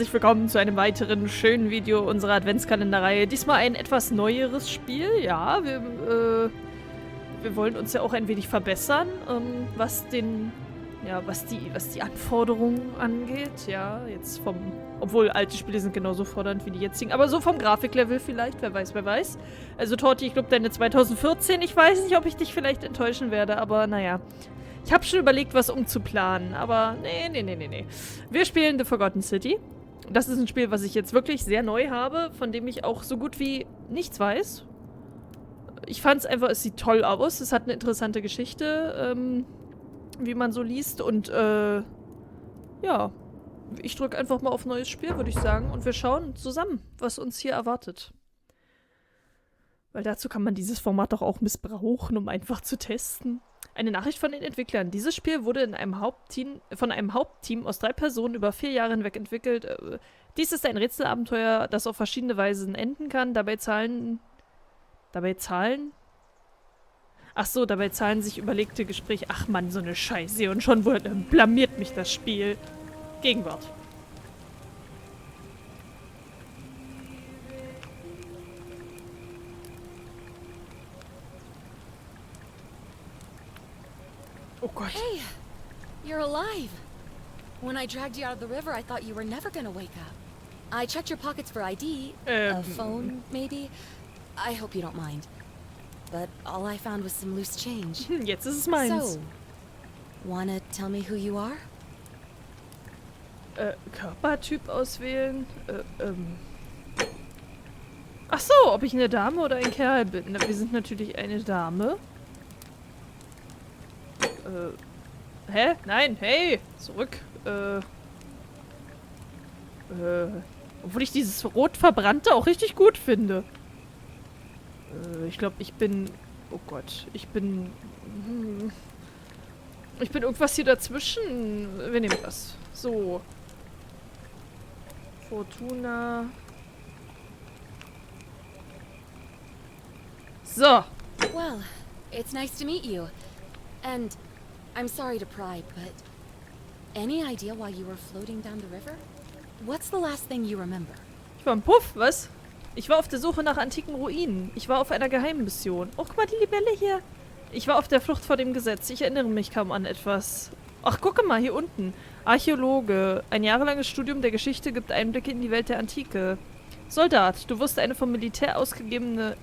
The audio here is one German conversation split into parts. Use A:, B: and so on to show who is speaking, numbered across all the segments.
A: herzlich willkommen zu einem weiteren schönen Video unserer Adventskalenderreihe. Diesmal ein etwas neueres Spiel. Ja, wir wollen uns ja auch ein wenig verbessern, was die Anforderungen angeht. Ja, jetzt obwohl alte Spiele sind genauso fordernd wie die jetzigen, aber so vom Grafiklevel vielleicht, wer weiß, wer weiß. Also Torti, ich glaube deine 2014, ich weiß nicht, ob ich dich vielleicht enttäuschen werde, aber naja. Ich habe schon überlegt, was umzuplanen, aber nee. Wir spielen The Forgotten City. Das ist ein Spiel, was ich jetzt wirklich sehr neu habe, von dem ich auch so gut wie nichts weiß. Ich fand es einfach, es sieht toll aus, es hat eine interessante Geschichte, wie man so liest und, ja, ich drücke einfach mal auf neues Spiel, würde ich sagen, und wir schauen zusammen, was uns hier erwartet. Weil dazu kann man dieses Format doch auch missbrauchen, um einfach zu testen. Eine Nachricht von den Entwicklern. Dieses Spiel wurde von einem Hauptteam aus 3 Personen über 4 Jahre hinweg entwickelt. Dies ist ein Rätselabenteuer, das auf verschiedene Weisen enden kann. Dabei zahlen sich überlegte Gespräche. Ach man, so eine Scheiße. Und schon blamiert mich das Spiel. Gegenwart. Oh Gott.
B: Hey, you're alive. When I dragged you out of the river, I thought you were never gonna wake up. I checked your pockets for ID, a phone, maybe. I hope you don't mind. But all I found was some loose change.
A: Jetzt ist es meins.
B: So, wanna tell me who you are?
A: Körpertyp auswählen? Ach so, ob ich eine Dame oder ein Kerl bin. Na, wir sind natürlich eine Dame. Hä? Nein, hey! Zurück. Obwohl ich dieses rot verbrannte auch richtig gut finde. Ich glaube, ich bin... Oh Gott, ich bin irgendwas hier dazwischen. Wir nehmen das. So. Fortuna. So.
B: Well, it's nice to meet you. And I'm sorry to pry, but any idea why you were floating down the river? What's the last thing you remember?
A: Ich war im Puff, was? Ich war auf der Suche nach antiken Ruinen. Ich war auf einer geheimen Mission. Oh, guck mal, die Libelle hier. Ich war auf der Flucht vor dem Gesetz. Ich erinnere mich kaum an etwas. Ach, gucke mal, hier unten. Archäologe. Ein jahrelanges Studium der Geschichte gibt Einblicke in die Welt der Antike. Soldat, du hast eine vom Militär ausgegebene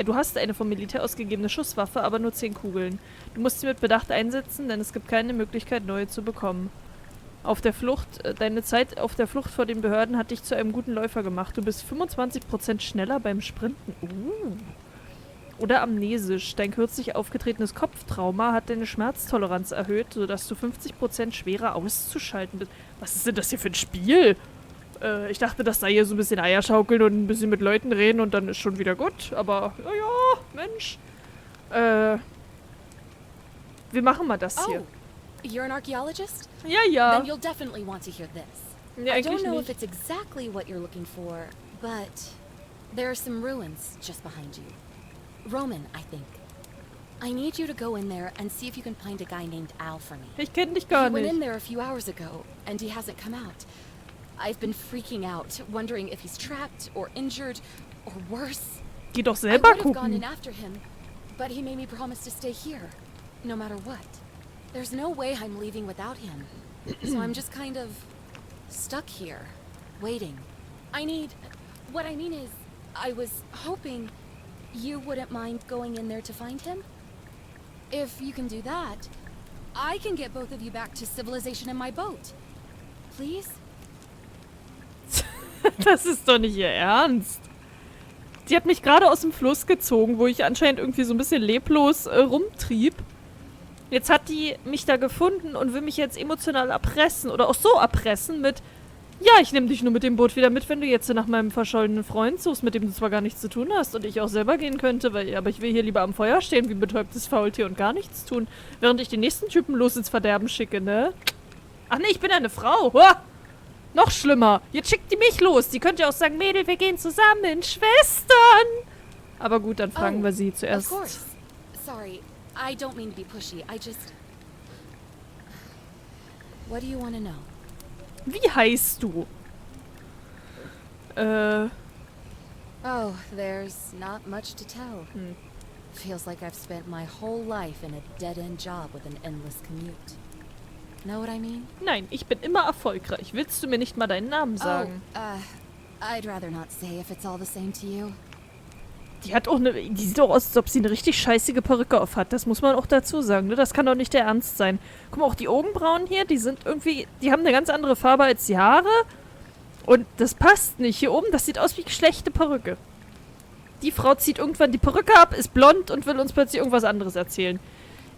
A: Schusswaffe, aber nur 10 Kugeln. Du musst sie mit Bedacht einsetzen, denn es gibt keine Möglichkeit, neue zu bekommen. Deine Zeit auf der Flucht vor den Behörden hat dich zu einem guten Läufer gemacht. Du bist 25% schneller beim Sprinten. Oder amnesisch. Dein kürzlich aufgetretenes Kopftrauma hat deine Schmerztoleranz erhöht, sodass du 50% schwerer auszuschalten bist. Was ist denn das hier für ein Spiel? Ich dachte, das sei hier so ein bisschen Eierschaukeln und ein bisschen mit Leuten reden und dann ist schon wieder gut. Aber, ja, Mensch. Wir machen mal das hier.
B: You're an archaeologist?
A: Ja.
B: Then you'll definitely want to hear this.
A: Nee,
B: I don't
A: eigentlich
B: know
A: nicht.
B: if it's exactly what you're looking for, but there are some ruins just behind you. Roman, I think. I need you to go in there and see if you can find a guy named Al for me.
A: Ich kenne dich gar
B: He went
A: nicht.
B: in there a few hours ago, and he hasn't come out. I've been freaking out, wondering if he's trapped or injured or worse.
A: Geh doch
B: I
A: selber
B: would have gone in
A: gucken.
B: after him, but he made me promise to stay here, no matter what. There's no way I'm leaving without him, so I'm just kind of stuck here, waiting. What I mean is, I was hoping you wouldn't mind going in there to find him. If you can do that, I can get both of you back to civilization in my boat. Please?
A: Das ist doch nicht ihr Ernst. Die hat mich gerade aus dem Fluss gezogen, wo ich anscheinend irgendwie so ein bisschen leblos rumtrieb. Jetzt hat die mich da gefunden und will mich jetzt emotional erpressen oder auch so erpressen mit, ja, ich nehme dich nur mit dem Boot wieder mit, wenn du jetzt nach meinem verschollenen Freund suchst, mit dem du zwar gar nichts zu tun hast und ich auch selber gehen könnte, aber ich will hier lieber am Feuer stehen wie ein betäubtes Faultier und gar nichts tun, während ich den nächsten Typen los ins Verderben schicke, ne? Ach nee, ich bin eine Frau. Huh! Noch schlimmer. Jetzt schickt die mich los. Die könnte ja auch sagen, Mädel, wir gehen zusammen, Schwestern. Aber gut, dann fragen wir sie zuerst.
B: Of course. Sorry, I don't mean to be pushy. What do you want to know?
A: Wie heißt du?
B: Oh, there's not much to tell. Feels like I've spent my whole life in a dead-end job with an endless commute. Know what I mean?
A: Nein, ich bin immer erfolgreich. Willst du mir nicht mal deinen Namen sagen?
B: I'd rather not say if it's all the same to you.
A: Die hat auch die sieht doch aus, als ob sie eine richtig scheißige Perücke auf hat. Das muss man auch dazu sagen, ne? Das kann doch nicht der Ernst sein. Guck mal, auch die Augenbrauen hier, die sind irgendwie, die haben eine ganz andere Farbe als die Haare. Und das passt nicht. Hier oben, das sieht aus wie schlechte Perücke. Die Frau zieht irgendwann die Perücke ab, ist blond und will uns plötzlich irgendwas anderes erzählen.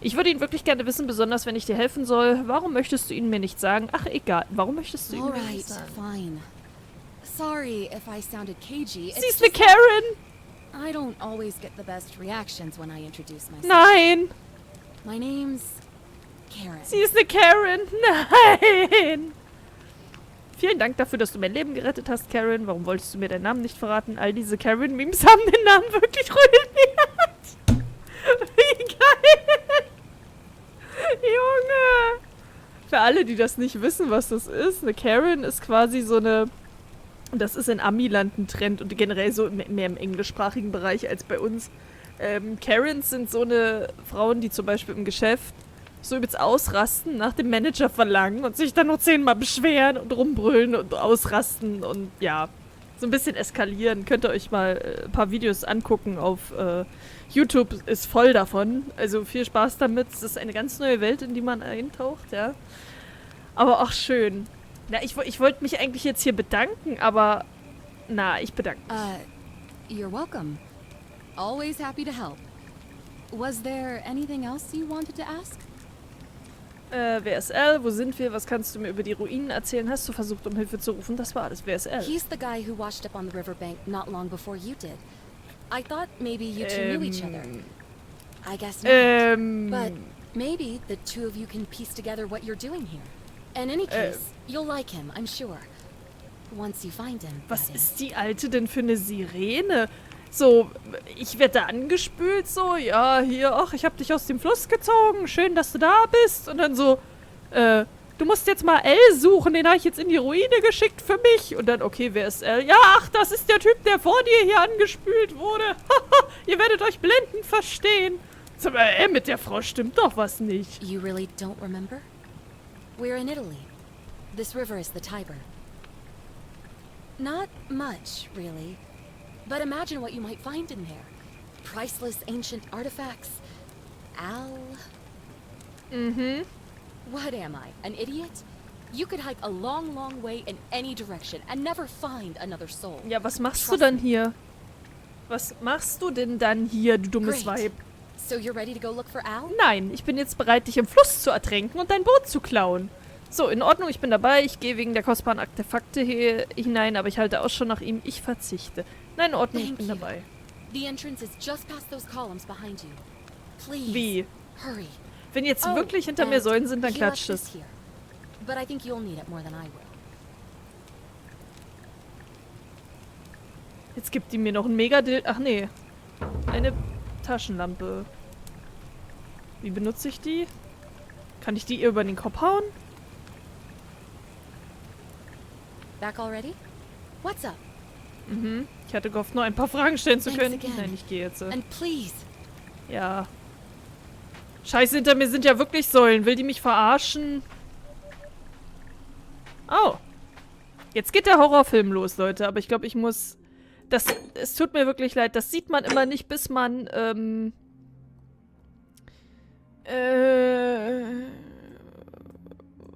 A: Ich würde ihn wirklich gerne wissen, besonders wenn ich dir helfen soll. Warum möchtest du ihn mir nicht sagen? Ach, egal. Warum möchtest du ihn mir nicht sagen?
B: Fine. Sorry if I sounded cagey.
A: Sie ist eine Karen!
B: I don't always get the best reactions when I introduce myself.
A: Nein!
B: My name's Karen.
A: Sie ist eine Karen! Nein! Vielen Dank dafür, dass du mein Leben gerettet hast, Karen. Warum wolltest du mir deinen Namen nicht verraten? All diese Karen-Memes haben den Namen wirklich ruiniert. Wie geil! Junge! Für alle, die das nicht wissen, was das ist, eine Karen ist quasi so eine... Das ist in Amiland ein Trend und generell so mehr im englischsprachigen Bereich als bei uns. Karens sind so eine Frauen, die zum Beispiel im Geschäft so übelst ausrasten, nach dem Manager verlangen und sich dann noch 10-mal beschweren und rumbrüllen und ausrasten und ja, so ein bisschen eskalieren. Könnt ihr euch mal ein paar Videos angucken auf YouTube, ist voll davon. Also viel Spaß damit. Es ist eine ganz neue Welt, in die man eintaucht, ja. Aber auch schön. Na, ich wollte mich eigentlich jetzt hier bedanken, aber na, ich bedanke mich.
B: You're welcome. Always happy to help. Was there anything else you wanted to ask?
A: Wer ist Al? Wo sind wir? Was kannst du mir über die Ruinen erzählen? Hast du versucht, um Hilfe zu rufen? Das war alles. Wer ist Al?
B: He's the guy who washed up on the riverbank not long before you did. I thought maybe you two knew each other. I guess not. But maybe the two of you can piece together what you're doing here. In any case, you'll like him, I'm sure. Once you find him.
A: Was ist die Alte denn für eine Sirene? So, ich werde da angespült, so, ja, hier, ach, ich hab dich aus dem Fluss gezogen, schön, dass du da bist. Und dann so, du musst jetzt mal L suchen, den habe ich jetzt in die Ruine geschickt für mich. Und dann, okay, wer ist L? Ja, ach, das ist der Typ, der vor dir hier angespült wurde. Haha, ihr werdet euch blendend verstehen. So, mit der Frau stimmt doch was nicht.
B: You really don't remember? We're in Italy. This river is the Tiber. Not much, really. But imagine what you might find in there. Priceless ancient artifacts. Al. What am I, an idiot? You could hike a long, long way in any direction and never find another soul.
A: Ja, was machst du dann hier? Was machst du denn dann hier, du dummes Weib?
B: So you're ready to go look for Al?
A: Nein, ich bin jetzt bereit, dich im Fluss zu ertränken und dein Boot zu klauen. So, in Ordnung, ich bin dabei. Ich gehe wegen der kostbaren Artefakte hier hinein, aber ich halte Ausschau nach ihm. Ich verzichte. Nein, in Ordnung, ich bin dabei.
B: The entrance is just past those columns behind you. Please.
A: Wie?
B: Hurry.
A: Wenn jetzt wirklich hinter mir Säulen sind, dann klatscht es.
B: But I think you'll need it more than I will.
A: Jetzt gibt die mir noch ein Mega-Dill. Ach nee. Eine Taschenlampe. Wie benutze ich die? Kann ich die ihr über den Kopf hauen?
B: Back already? What's up?
A: Ich hatte gehofft, nur ein paar Fragen stellen zu können. Nein, ich gehe jetzt.
B: And please.
A: Ja. Scheiße, hinter mir sind ja wirklich Säulen. Will die mich verarschen? Oh. Jetzt geht der Horrorfilm los, Leute. Aber ich glaube, ich muss... Es tut mir wirklich leid. Das sieht man immer nicht, bis man,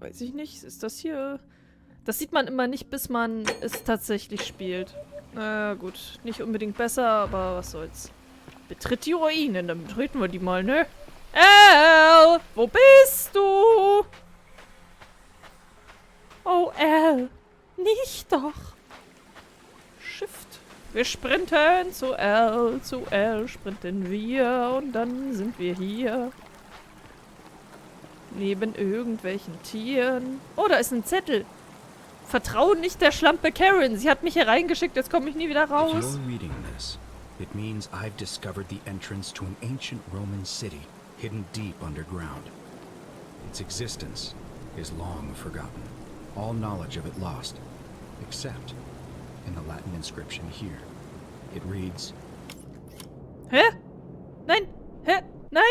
A: weiß ich nicht. Ist das hier... Das sieht man immer nicht, bis man es tatsächlich spielt. Gut. Nicht unbedingt besser, aber was soll's. Betritt die Ruinen, dann betreten wir die mal, ne? Al! Wo bist du? Oh, Al. Nicht doch. Shift. Wir sprinten zu Al sprinten wir und dann sind wir hier. Neben irgendwelchen Tieren. Oh, da ist ein Zettel. Vertraue nicht der Schlampe Karen. Sie hat mich hier reingeschickt, jetzt komme ich nie wieder raus.
C: If you're reading this, it means I've discovered the entrance to an ancient Roman city hidden deep underground. Its existence is long forgotten. All knowledge of it lost, except in the Latin inscription here. It reads,
A: Hä? Nein! Hä? Nein!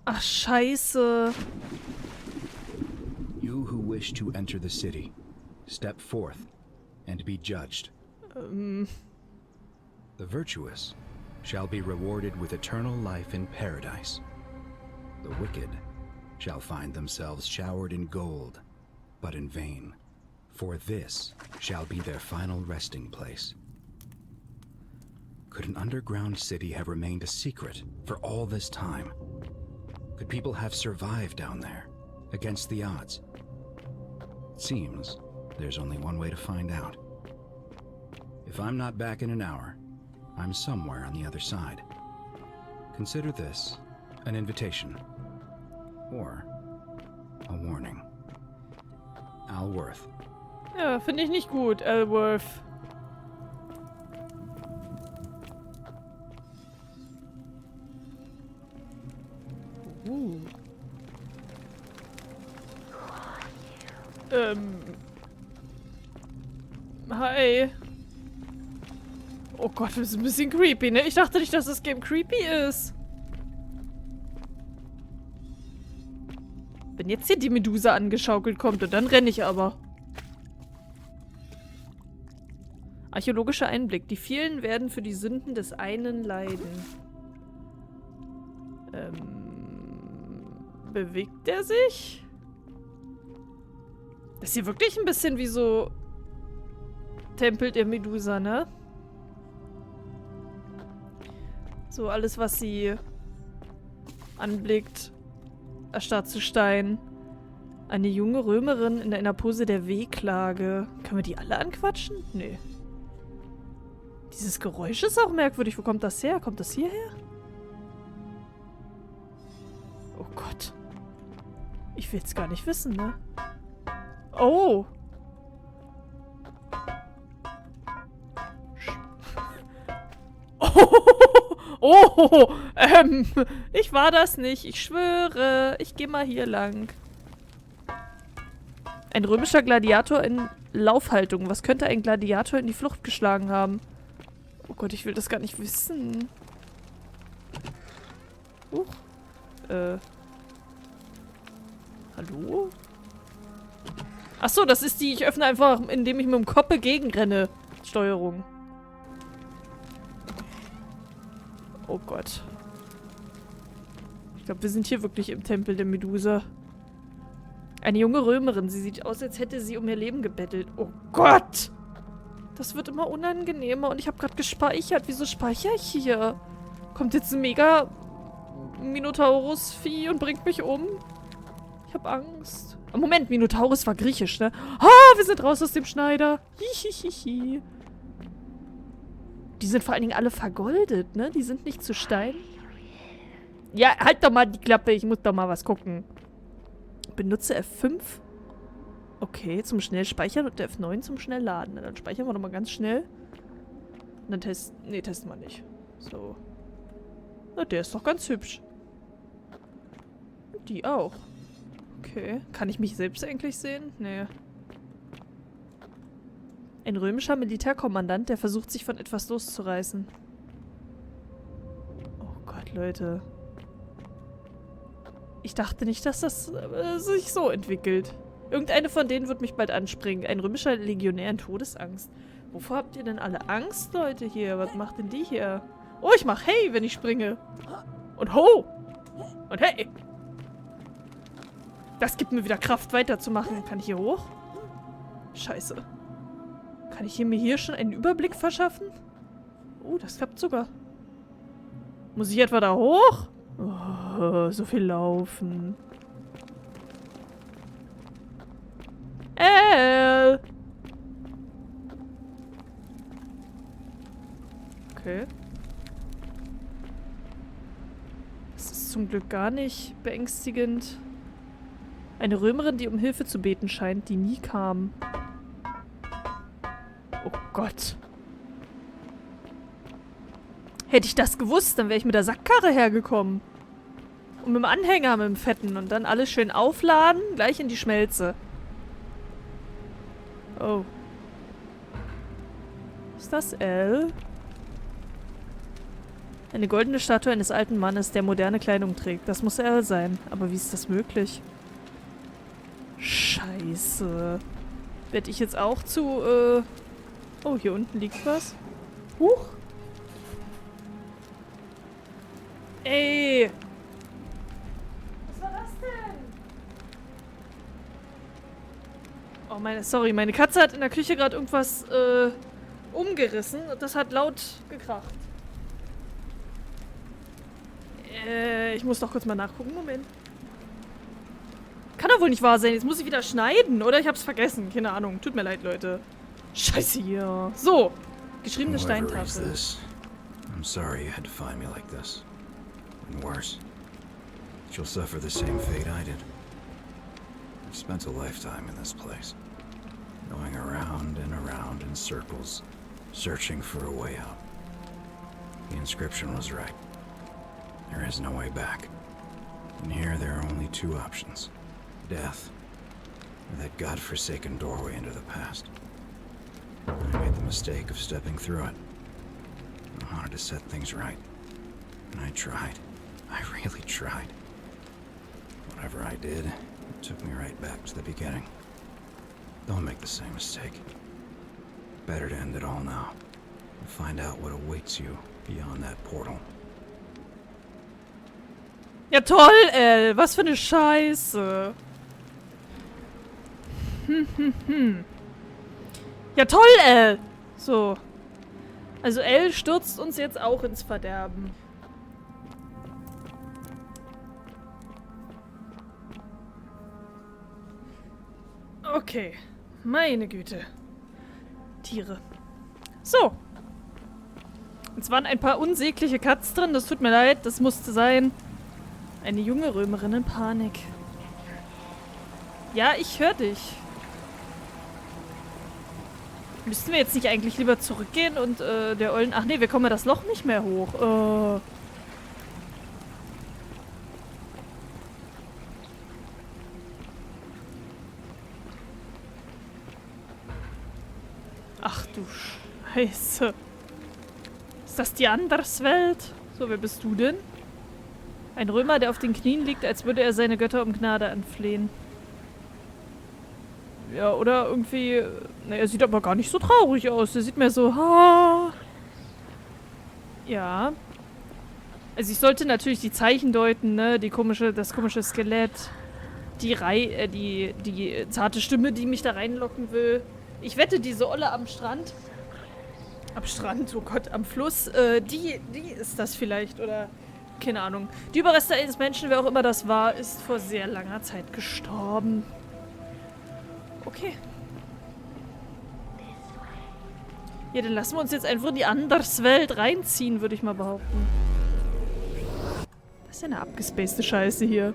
A: Ach, scheiße.
C: You who wish to enter the city, step forth and be judged. The virtuous shall be rewarded with eternal life in paradise. The wicked shall find themselves showered in gold, but in vain, for this shall be their final resting place. Could an underground city have remained a secret for all this time? Could people have survived down there, against the odds? It seems there's only one way to find out. If I'm not back in an hour, I'm somewhere on the other side. Consider this an invitation, or a warning. Alworth.
A: Ja, finde ich nicht gut, Alworth. Hi. Oh Gott, das ist ein bisschen creepy, ne? Ich dachte nicht, dass das Game creepy ist. Wenn jetzt hier die Medusa angeschaukelt kommt und dann renne ich aber. Archäologischer Einblick. Die vielen werden für die Sünden des einen leiden. Bewegt er sich? Das ist hier wirklich ein bisschen wie so Tempel der Medusa, ne? So alles, was sie anblickt, erstarrt zu Stein. Eine junge Römerin in einer Pose der Wehklage. Können wir die alle anquatschen? Nee. Dieses Geräusch ist auch merkwürdig. Wo kommt das her? Kommt das hierher? Oh Gott. Ich will es gar nicht wissen, ne? Oh! Oh! Ich war das nicht. Ich schwöre. Ich gehe mal hier lang. Ein römischer Gladiator in Laufhaltung. Was könnte ein Gladiator in die Flucht geschlagen haben? Oh Gott, ich will das gar nicht wissen. Hallo? Achso, das ist die, ich öffne einfach, indem ich mit dem Kopf gegenrenne. Steuerung. Oh Gott. Ich glaube, wir sind hier wirklich im Tempel der Medusa. Eine junge Römerin. Sie sieht aus, als hätte sie um ihr Leben gebettelt. Oh Gott! Das wird immer unangenehmer und ich habe gerade gespeichert. Wieso speichere ich hier? Kommt jetzt ein mega Minotaurus-Vieh und bringt mich um? Ich habe Angst. Oh, Moment, Minotaurus war griechisch, ne? Ah, wir sind raus aus dem Schneider. Hihihihi. Die sind vor allen Dingen alle vergoldet, ne? Die sind nicht zu Stein. Ja, halt doch mal die Klappe. Ich muss doch mal was gucken. Benutze F5. Okay, zum schnell speichern und F9 zum schnell laden. Dann speichern wir nochmal ganz schnell. Und dann testen. Nee, testen wir nicht. So. Na, der ist doch ganz hübsch. Und die auch. Okay. Kann ich mich selbst eigentlich sehen? Nee. Ein römischer Militärkommandant, der versucht, sich von etwas loszureißen. Oh Gott, Leute. Ich dachte nicht, dass das sich so entwickelt. Irgendeine von denen wird mich bald anspringen. Ein römischer Legionär in Todesangst. Wovor habt ihr denn alle Angst, Leute, hier? Was macht denn die hier? Oh, ich mach hey, wenn ich springe. Und ho! Und hey! Das gibt mir wieder Kraft, weiterzumachen. Kann ich hier hoch? Scheiße. Kann ich mir hier schon einen Überblick verschaffen? Oh, das klappt sogar. Muss ich etwa da hoch? Oh, so viel laufen. Okay. Das ist zum Glück gar nicht beängstigend. Eine Römerin, die um Hilfe zu beten scheint, die nie kam. Oh Gott. Hätte ich das gewusst, dann wäre ich mit der Sackkarre hergekommen. Und mit dem Anhänger, mit dem Fetten. Und dann alles schön aufladen, gleich in die Schmelze. Oh. das? L? Eine goldene Statue eines alten Mannes, der moderne Kleidung trägt. Das muss L sein. Aber wie ist das möglich? Scheiße. Werd ich jetzt auch zu, Oh, hier unten liegt was. Huch. Ey. Was war das denn? Oh, sorry, meine Katze hat in der Küche gerade irgendwas, umgerissen. Und das hat laut gekracht. Ich muss doch kurz mal nachgucken. Moment. Kann doch wohl nicht wahr sein. Jetzt muss ich wieder schneiden, oder? Ich hab's vergessen. Keine Ahnung. Tut mir leid, Leute. Scheiße hier. So. Geschriebene Steintafel.
C: I'm sorry you had to find me like this. And worse. You'll suffer the same fate I did. I've spent a lifetime in this place. Going around and around in circles, searching for a way out. The inscription was right. There is no way back. And here there are only two options. Death, or that godforsaken doorway into the past. I made the mistake of stepping through it. I wanted to set things right. And I tried. I really tried. Whatever I did, it took me right back to the beginning. Don't make the same mistake. Better to end it all now. And find out what awaits you beyond that portal.
A: Ja toll, El. Was für eine Scheiße. Ja toll, El. So. Also El stürzt uns jetzt auch ins Verderben. Okay. Meine Güte. Tiere. So. Jetzt waren ein paar unsägliche Cuts drin. Das tut mir leid. Das musste sein. Eine junge Römerin in Panik. Ja, ich höre dich. Müssten wir jetzt nicht eigentlich lieber zurückgehen und der Ollen... Ach nee, wir kommen ja das Loch nicht mehr hoch. Ach du Scheiße. Ist das die Anderswelt? So, wer bist du denn? Ein Römer, der auf den Knien liegt, als würde er seine Götter um Gnade anflehen. Ja, oder irgendwie... Ne, er sieht aber gar nicht so traurig aus. Er sieht mehr so... Ha. Ja. Also ich sollte natürlich die Zeichen deuten, ne? Das komische Skelett. Die zarte Stimme, die mich da reinlocken will. Ich wette, diese Olle am Strand... Am Strand, oh Gott, am Fluss. Die ist das vielleicht, oder... Keine Ahnung. Die Überreste eines Menschen, wer auch immer das war, ist vor sehr langer Zeit gestorben. Okay. Ja, dann lassen wir uns jetzt einfach in die Anderswelt reinziehen, würde ich mal behaupten. Das ist ja eine abgespacede Scheiße hier.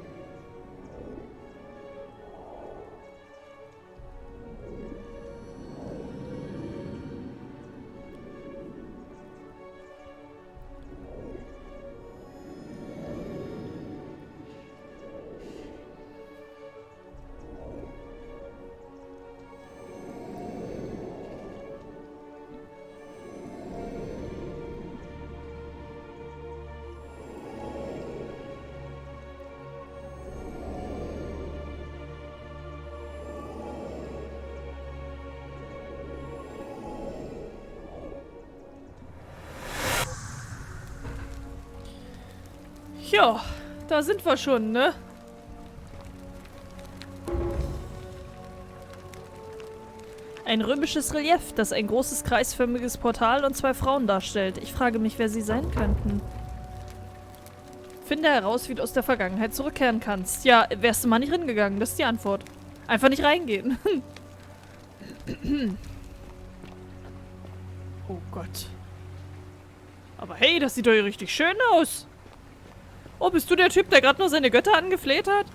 A: Ja, da sind wir schon, ne? Ein römisches Relief, das ein großes kreisförmiges Portal und zwei Frauen darstellt. Ich frage mich, wer sie sein könnten. Finde heraus, wie du aus der Vergangenheit zurückkehren kannst. Ja, wärst du mal nicht hingegangen, das ist die Antwort. Einfach nicht reingehen. Oh Gott. Aber hey, das sieht doch hier richtig schön aus. Oh, bist du der Typ, der gerade nur seine Götter angefleht hat?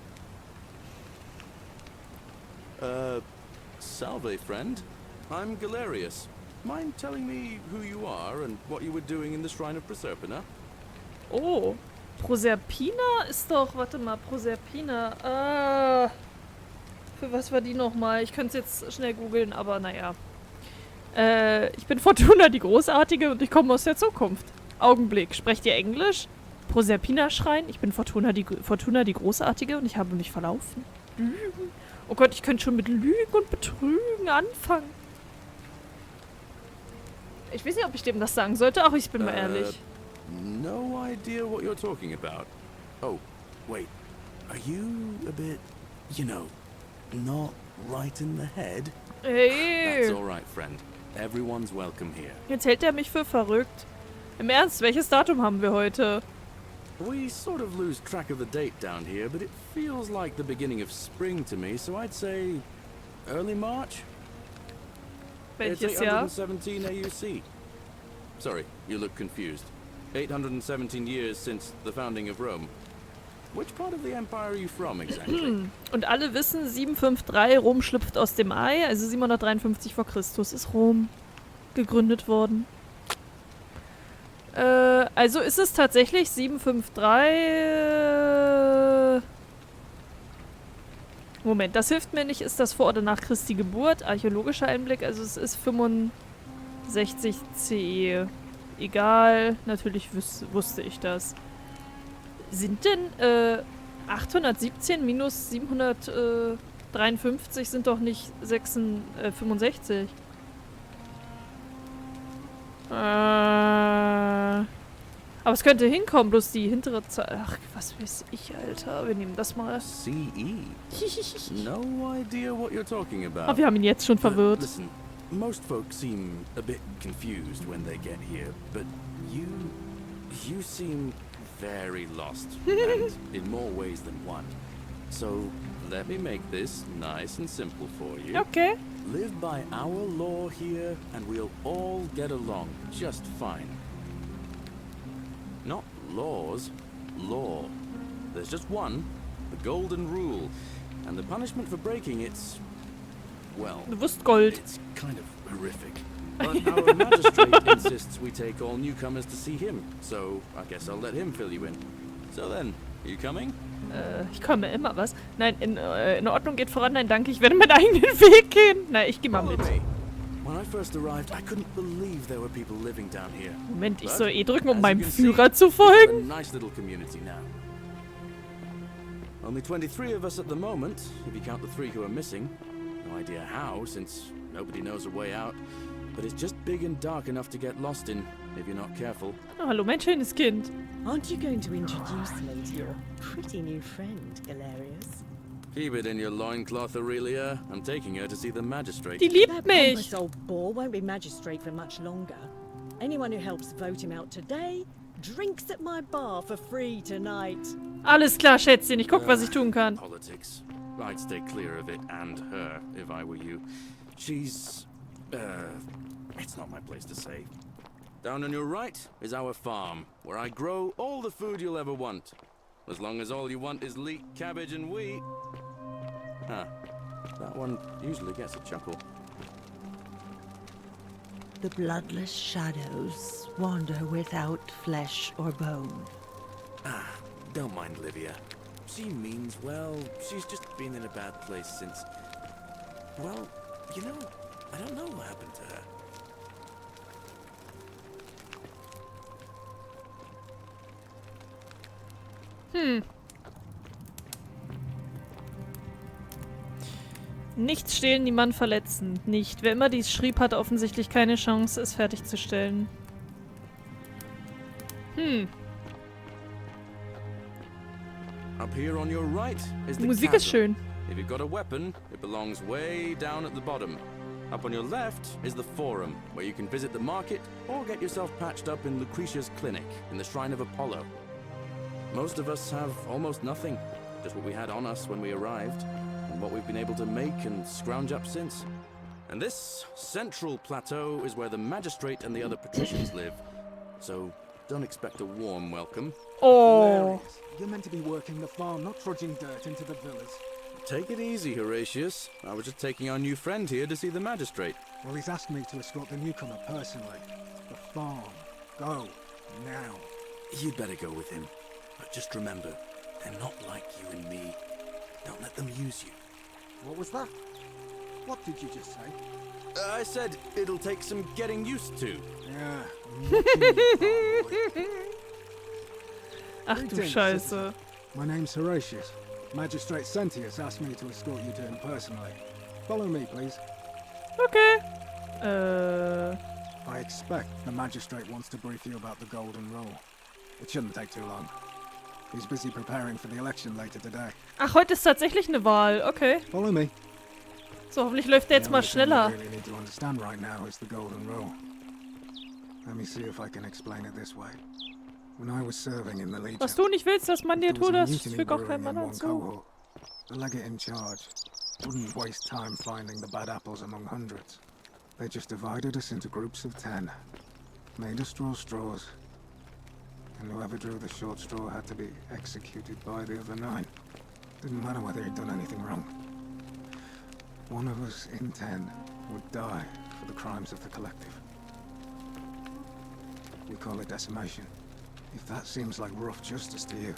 D: Salve, friend. I'm Galerius. Mind telling me who you are and what you were doing in the Shrine of Proserpina?
A: Oh, Proserpina ist doch... Warte mal, Proserpina. Für was war die nochmal? Ich könnte es jetzt schnell googeln, aber naja. Ich bin Fortuna die Großartige und ich komme aus der Zukunft. Augenblick, sprecht ihr Englisch? Proserpina-Schrein? Ich bin Fortuna die Großartige und ich habe mich verlaufen. Lügen. Oh Gott, ich könnte schon mit Lügen und Betrügen anfangen. Ich weiß nicht, ob ich dem das sagen sollte. Ach, ich bin mal ehrlich.
D: No idea what you're talking about. Oh, wait. Are you a bit, you know, not right in the head?
A: Hey.
D: That's all right, friend. Everyone's welcome here.
A: Jetzt hält er mich für verrückt. Im Ernst, welches Datum haben wir heute?
D: We sort of lose track of the date down here, but it feels like the beginning of spring to me, so I'd say early March?
A: Welches
D: It's
A: Jahr?
D: 817 AUC. Sorry, you look confused. 817 years since the founding of Rome. Which part of the empire are you from exactly?
A: Und alle wissen, 753, Rom schlüpft aus dem Ei, also 753 vor Christus ist Rom gegründet worden. Also ist es tatsächlich 753... Moment, das hilft mir nicht. Ist das vor oder nach Christi Geburt? Archäologischer Einblick, also es ist 65 CE. Egal, natürlich wusste ich das. Sind denn 817 minus 753 sind doch nicht 65? Aber es könnte hinkommen, bloß die hintere Zahl. Ach, was weiß ich, Alter. Wir nehmen das mal.
D: CE? No idea what you're talking about.
A: Aber wir haben ihn jetzt schon verwirrt.
D: Listen, most folks seem a bit confused when they get here, but you seem very lost, and in more ways than one. So let me make this nice and simple for you.
A: Okay.
D: Live by our law here, and we'll all get along just fine. Not laws, law. There's just one, the golden rule, and the punishment for breaking it's, well,
A: Bewusst Gold.
D: it's kind of horrific. But our magistrate insists we take all newcomers to see him, so I guess I'll let him fill you in. So then, you coming?
A: Ich komme immer, was? Nein, in Ordnung, geht voran. Nein, danke, ich werde meinen eigenen Weg gehen. Nein, ich gehe mal
D: Follow
A: mit.
D: me. When I first arrived, I couldn't believe there were people living down here.
A: Moment, ich
D: But,
A: soll drücken, um
D: as
A: meinem
D: you can see,
A: Führer zu
D: a
A: folgen.
D: nice little community now. Only 23 of us at the moment, if you count the 3 who are missing. No idea how, since nobody knows a way out. But it's just big and dark enough to get lost in, if you're not careful.
A: Oh, hallo, mein schönes Kind.
E: Aren't you going to introduce me to your pretty new friend, Galerius?
D: Keep it in your loincloth, Aurelia. I'm taking her to see the magistrate.
A: Die liebt
E: That
A: mich.
E: pompous old bore won't be magistrate for much longer. Anyone who helps vote him out today drinks at my bar for free tonight.
A: Alles klar, Schätzchen. Ich guck, was ich tun kann.
D: Politics. I'd stay clear of it and her, if I were you. She's... it's not my place to say. Down on your right is our farm, where I grow all the food you'll ever want. As long as all you want is leek, cabbage, and wheat. Huh. That one usually gets a chuckle.
F: The bloodless shadows wander without flesh or bone.
D: Ah, don't mind Livia. She means well. She's just been in a bad place since... Well, you know, I don't know what happened to her.
A: Nichts stehlen, niemand verletzen. Nicht. Wer immer dies schrieb, hatte offensichtlich keine Chance, es fertigzustellen.
D: Up here on your right is
A: Die
D: the
A: Musik ist
D: chasm.
A: schön.
D: If you've got a weapon, it belongs way down at the bottom. Up on your left is the Forum, where you can visit the market or get yourself patched up in Lucretia's clinic in the Shrine of Apollo. Most of us have almost nothing, just what we had on us when we arrived, and what we've been able to make and scrounge up since. And this central plateau is where the magistrate and the other patricians live, so don't expect a warm welcome.
A: Oh.
G: Hilarious. You're meant to be working the farm, not trudging dirt into the villas.
D: Take it easy, Horatius. I was just taking our new friend here to see the magistrate.
G: Well, he's asked me to escort the newcomer personally. The farm. Go. Now.
D: You'd better go with him. But just remember, they're not like you and me. Don't let them use you.
G: What was that? What did you just say?
D: I said it'll take some getting used to.
G: Yeah. I'm watching you, Farboy.
A: Ach du Scheiße.
G: My name's Horatius. Magistrate Sentius asked me to escort you to him personally. Follow me, please.
A: Okay.
G: I expect the magistrate wants to brief you about the Golden Rule. It shouldn't take too long. He's busy preparing for the election later today.
A: Ach, heute ist tatsächlich eine Wahl. Okay.
G: Follow me.
A: So, hoffentlich läuft der jetzt mal schneller.
G: What you really need to understand right now is the Golden Rule. Let me see if I can explain it this way. When I was serving in the Legion,
A: Was du nicht willst, dass man dir
G: there was
A: tut,
G: a
A: das
G: mutiny
A: fügt auch
G: brewing
A: kein Mann
G: in one
A: dazu.
G: cohort. The legate in charge wouldn't waste time finding the bad apples among hundreds. They just divided us into groups of 10, made us draw straws, and whoever drew the short straw had to be executed by the other 9. Didn't matter whether he'd done anything wrong. One of us in 10 would die for the crimes of the collective. We call it decimation. If that seems like rough justice to you,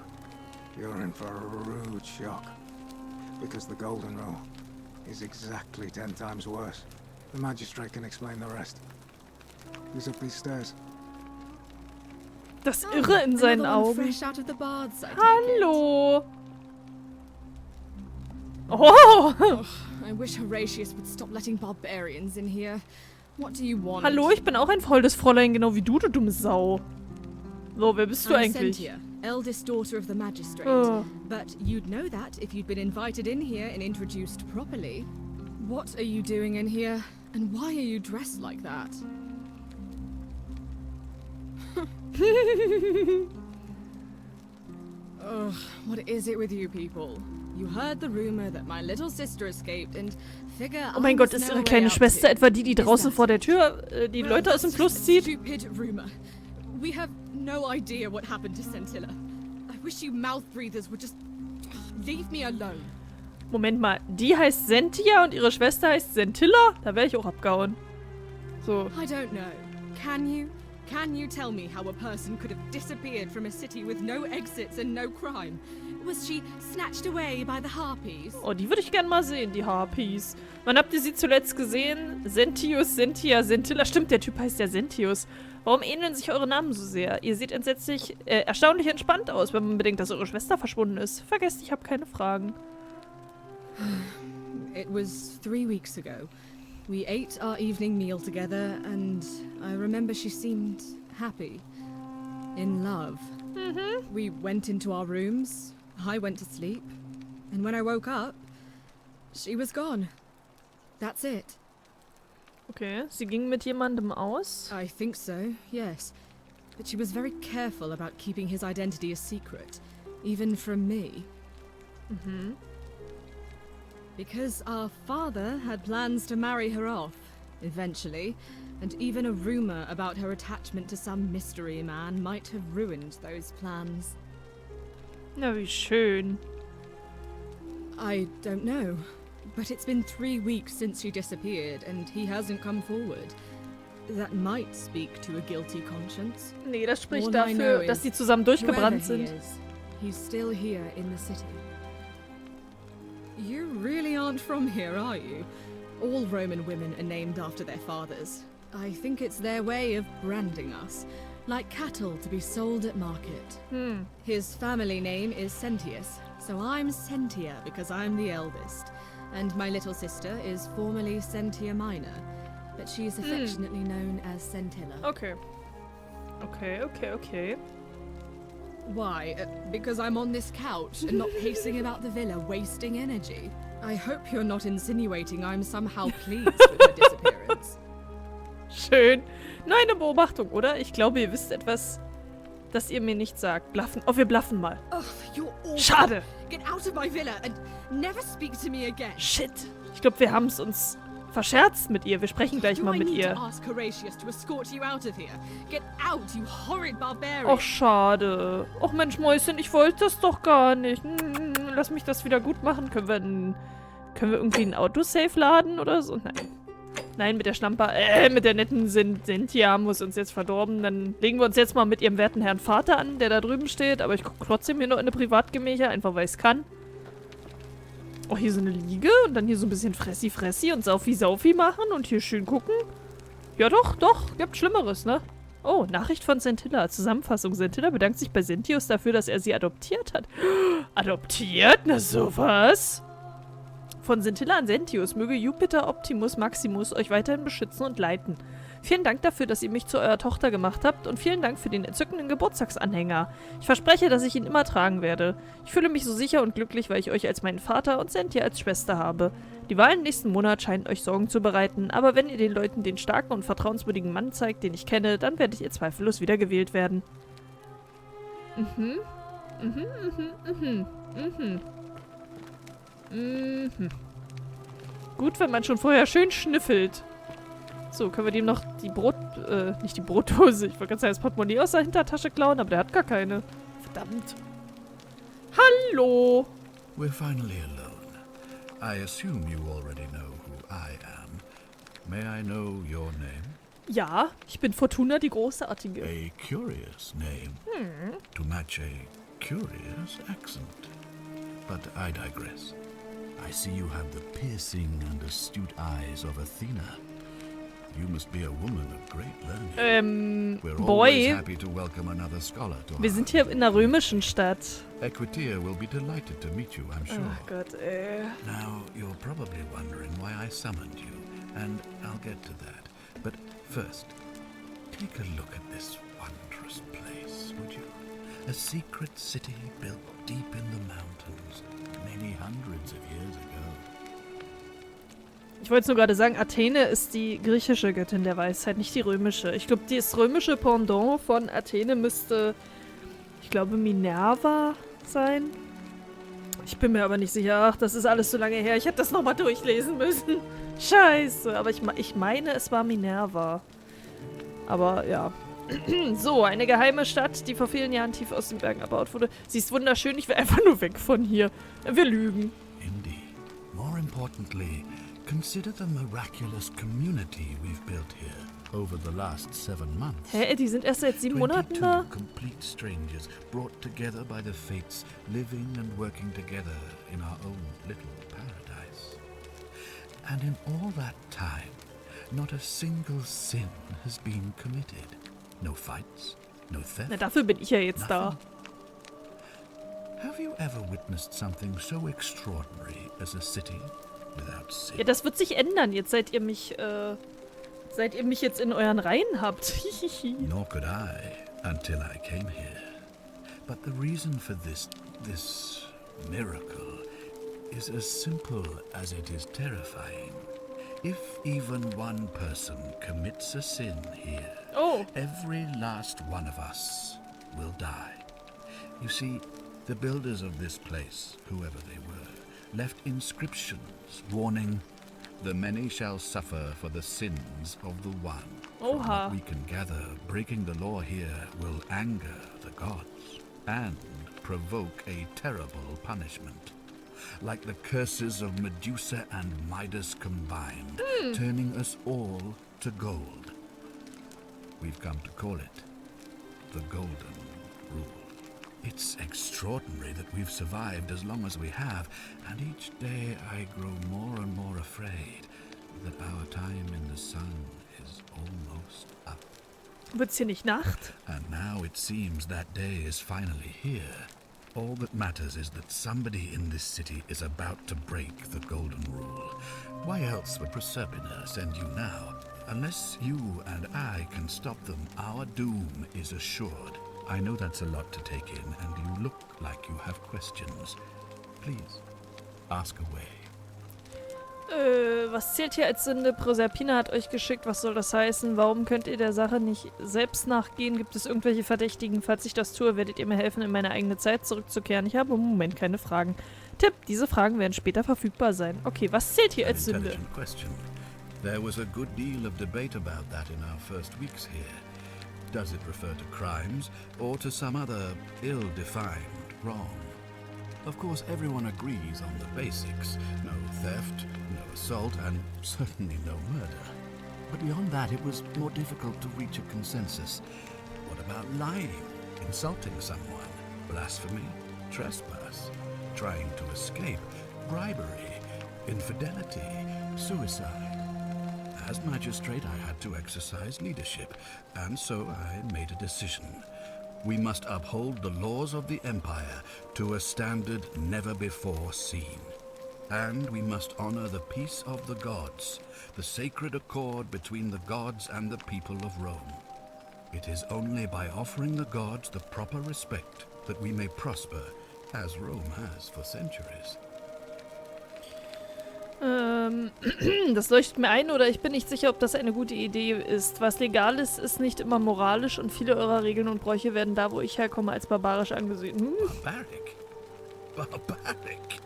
G: you're in for a rude shock. Because the Golden Rule is exactly 10 times worse. The magistrate can explain the rest. He's up these stairs.
A: Das Irre in seinen Augen.
H: Fresh out of the baths, I take it.
A: Hallo. Oh.
H: I wish Horatius would stop letting barbarians in here. What do you want?
A: Hallo, ich bin auch ein volles Fräulein, genau wie du dumme Sau. So, wer bist du
H: I'm
A: eigentlich?
H: Sentia, eldest daughter of the magistrate.
A: Oh.
H: But you'd know that if you'd been invited in here and introduced properly. What are you doing in here? And why are you dressed like that? Ugh, what is it with you people? You heard the rumor that my little sister escaped and figure
A: Oh mein Gott, ist ihre kleine Schwester etwa die, die draußen vor der Tür die Leute aus dem Fluss zieht?
H: Stupid rumor. We have no idea what happened to Scintilla. I wish you mouth breathers would just leave me alone.
A: Moment mal, die heißt Sentia und ihre Schwester heißt Scintilla? Da wäre ich auch abgehauen. So.
H: I don't know. Can you tell me how a person could have disappeared from a city with no exits and no crime? Was she snatched away by the harpies?
A: Oh, die würde ich gerne mal sehen, die Harpies. Wann habt ihr sie zuletzt gesehen? Sentius, Sentia, Scintilla. Stimmt, der Typ heißt ja Sentius. Warum ähneln sich eure Namen so sehr? Ihr seht entsetzlich, erstaunlich entspannt aus, wenn man bedenkt, dass eure Schwester verschwunden ist. Vergesst, ich habe keine Fragen.
H: It was 3 weeks ago. We ate our evening meal together, and I remember she seemed happy. In love. We went into our rooms, I went to sleep, and when I woke up, she was gone. That's it.
A: Okay, sie ging mit jemandem aus?
H: I think so, yes. But she was very careful about keeping his identity a secret, even from me. Because our father had plans to marry her off, eventually, and even a rumor about her attachment to some mystery man might have ruined those plans.
A: Na, wie schön.
H: I don't know, but it's been 3 weeks since she disappeared, and he hasn't come forward. That might speak to a guilty conscience.
A: Nee, das spricht
H: All I know
A: dafür, dass
H: is,
A: sie zusammen durchgebrannt
H: whoever he
A: sind.
H: is, he's still here in the city. You really aren't from here, are you? All Roman women are named after their fathers. I think it's their way of branding us, like cattle to be sold at market. His family name is Sentius, so I'm Sentia because I'm the eldest. And my little sister is formerly Sentia Minor, but she is affectionately known as Scintilla.
A: Okay. Okay.
H: Why? Because I'm on this couch and not pacing about the villa, wasting energy. I hope you're not insinuating I'm somehow pleased with her disappearance.
A: Schön. Nur eine Beobachtung, oder? Ich glaube, ihr wisst etwas, das ihr mir nicht sagt. Bluffen. Oh, wir bluffen mal.
H: Ugh, you're awful.
A: Schade.
H: Get out of my villa and never speak to me again.
A: Shit. Ich glaube, wir haben es uns verscherzt mit ihr. Wir sprechen gleich mal mit ihr.
H: Do I need to ask Horatius to escort you out of here? Get out, you horrid barbarian.
A: Och, schade. Och, Mensch, Mäuschen, ich wollte das doch gar nicht. Lass mich das wieder gut machen. Können wir irgendwie ein Autosave laden oder so? Nein, mit der Schlamper, mit der netten Sentia haben wir es uns jetzt verdorben. Dann legen wir uns jetzt mal mit ihrem werten Herrn Vater an, der da drüben steht. Aber ich gucke trotzdem hier noch in eine Privatgemächer, einfach weil ich es kann. Oh, hier so eine Liege und dann hier so ein bisschen Fressi und Saufi machen und hier schön gucken. Ja doch, gibt Schlimmeres, ne? Oh, Nachricht von Sentilla. Zusammenfassung. Sentilla bedankt sich bei Sentius dafür, dass er sie adoptiert hat. Adoptiert? Na sowas? Von Sentilla an Sentius. Möge Jupiter Optimus Maximus euch weiterhin beschützen und leiten. Vielen Dank dafür, dass ihr mich zu eurer Tochter gemacht habt und vielen Dank für den entzückenden Geburtstagsanhänger. Ich verspreche, dass ich ihn immer tragen werde. Ich fühle mich so sicher und glücklich, weil ich euch als meinen Vater und Sentia als Schwester habe. Die Wahl im nächsten Monat scheint euch Sorgen zu bereiten, aber wenn ihr den Leuten den starken und vertrauenswürdigen Mann zeigt, den ich kenne, dann werdet ihr zweifellos wiedergewählt werden. Gut, wenn man schon vorher schön schnüffelt. So, können wir dem noch die nicht die Brotdose, ich wollte gerade sagen, das Portemonnaie aus der Hintertasche klauen, aber der hat gar keine. Verdammt. Hallo!
I: We're finally alone. I assume you already know who I am. May I know your name?
A: Ja, ich bin Fortuna, die Großartige.
I: A curious name. To match a curious accent. But I digress. I see you have the piercing and astute eyes of Athena. You must be a woman of great learning. We're always happy to welcome another scholar to
A: wir sind hier in der römischen Stadt.
I: Equitia will be delighted to meet you, I'm sure.
A: Ach Gott,
I: Now, you're probably wondering why I summoned you, and I'll get to that. But first, take a look at this wondrous place, would you? A secret city built deep in the mountains, many hundreds of years ago.
A: Ich wollte es nur gerade sagen, Athene ist die griechische Göttin der Weisheit, nicht die römische. Ich glaube, das römische Pendant von Athene müsste, ich glaube, Minerva sein. Ich bin mir aber nicht sicher. Ach, das ist alles so lange her. Ich hätte das nochmal durchlesen müssen. Scheiße. Aber ich meine, es war Minerva. Aber ja. So, eine geheime Stadt, die vor vielen Jahren tief aus den Bergen erbaut wurde. Sie ist wunderschön. Ich will einfach nur weg von hier. Wir lügen.
I: Indeed. More importantly, consider the miraculous community we've built here over the last 7 months.
A: Hä, die sind erst seit 7 Monaten da?
I: 22 complete strangers brought together by the fates, living and working together in our own little paradise. And in all that time, not a single sin has been committed. No fights, no theft.
A: Na, dafür bin ich ja jetzt da.
I: Have you ever witnessed something so extraordinary as a city without sin?
A: Ja, das wird sich ändern, jetzt seit ihr mich jetzt in euren Reihen habt.
I: Nor could I until I came here. But the reason for this miracle is as simple as it is terrifying. If even one person commits a sin here, every last one of us will die. You see, the builders of this place, whoever they were, left inscriptions warning, "The many shall suffer for the sins of the one." From what we can gather, breaking the law here will anger the gods and provoke a terrible punishment. Like the curses of Medusa and Midas combined, turning us all to gold. We've come to call it the Golden Rule. It's extraordinary that we've survived as long as we have, and each day I grow more and more afraid that our time in the sun is almost up.
A: Wird's hier nicht Nacht?
I: And now it seems that day is finally here. All that matters is that somebody in this city is about to break the Golden Rule. Why else would Proserpina send you now? Unless you and I can stop them, our doom is assured. I know that's a lot to take in, and you look like you have questions. Please, ask away.
A: Was zählt hier als Sünde? Proserpina hat euch geschickt. Was soll das heißen? Warum könnt ihr der Sache nicht selbst nachgehen? Gibt es irgendwelche Verdächtigen? Falls ich das tue, werdet ihr mir helfen, in meine eigene Zeit zurückzukehren. Ich habe im Moment keine Fragen. Tipp, diese Fragen werden später verfügbar sein. Okay, was zählt hier als Sünde?
I: There was a good deal of debate about that in our first weeks here. Does it refer to crimes or to some other ill-defined wrong? Of course, everyone agrees on the basics. No theft, no assault, and certainly no murder. But beyond that, it was more difficult to reach a consensus. What about lying, insulting someone, blasphemy, trespass, trying to escape, bribery, infidelity, suicide. As magistrate, I had to exercise leadership, and so I made a decision. We must uphold the laws of the Empire to a standard never before seen. And we must honor the peace of the gods, the sacred accord between the gods and the people of Rome. It is only by offering the gods the proper respect that we may prosper, as Rome has for centuries.
A: Das leuchtet mir ein, oder ich bin nicht sicher, ob das eine gute Idee ist. Was legal ist, ist nicht immer moralisch und viele eurer Regeln und Bräuche werden da, wo ich herkomme, als barbarisch angesehen.
I: Barbaric? Barbaric?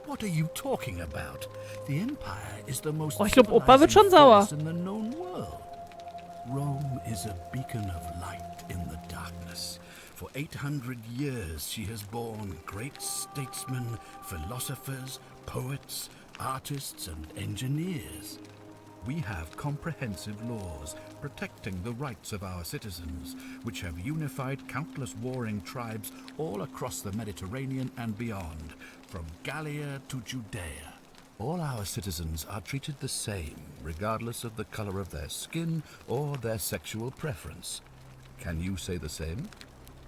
I: What are you talking about? The Empire is the most
A: ich glaube, Opa wird schon sauer.
I: in the known world. Rome is a beacon of light in the darkness. For 800 years she has borne great statesmen, philosophers, poets, artists and engineers. We have comprehensive laws protecting the rights of our citizens, which have unified countless warring tribes all across the Mediterranean and beyond, from Gallia to Judea. All our citizens are treated the same, regardless of the color of their skin or their sexual preference. Can you say the same?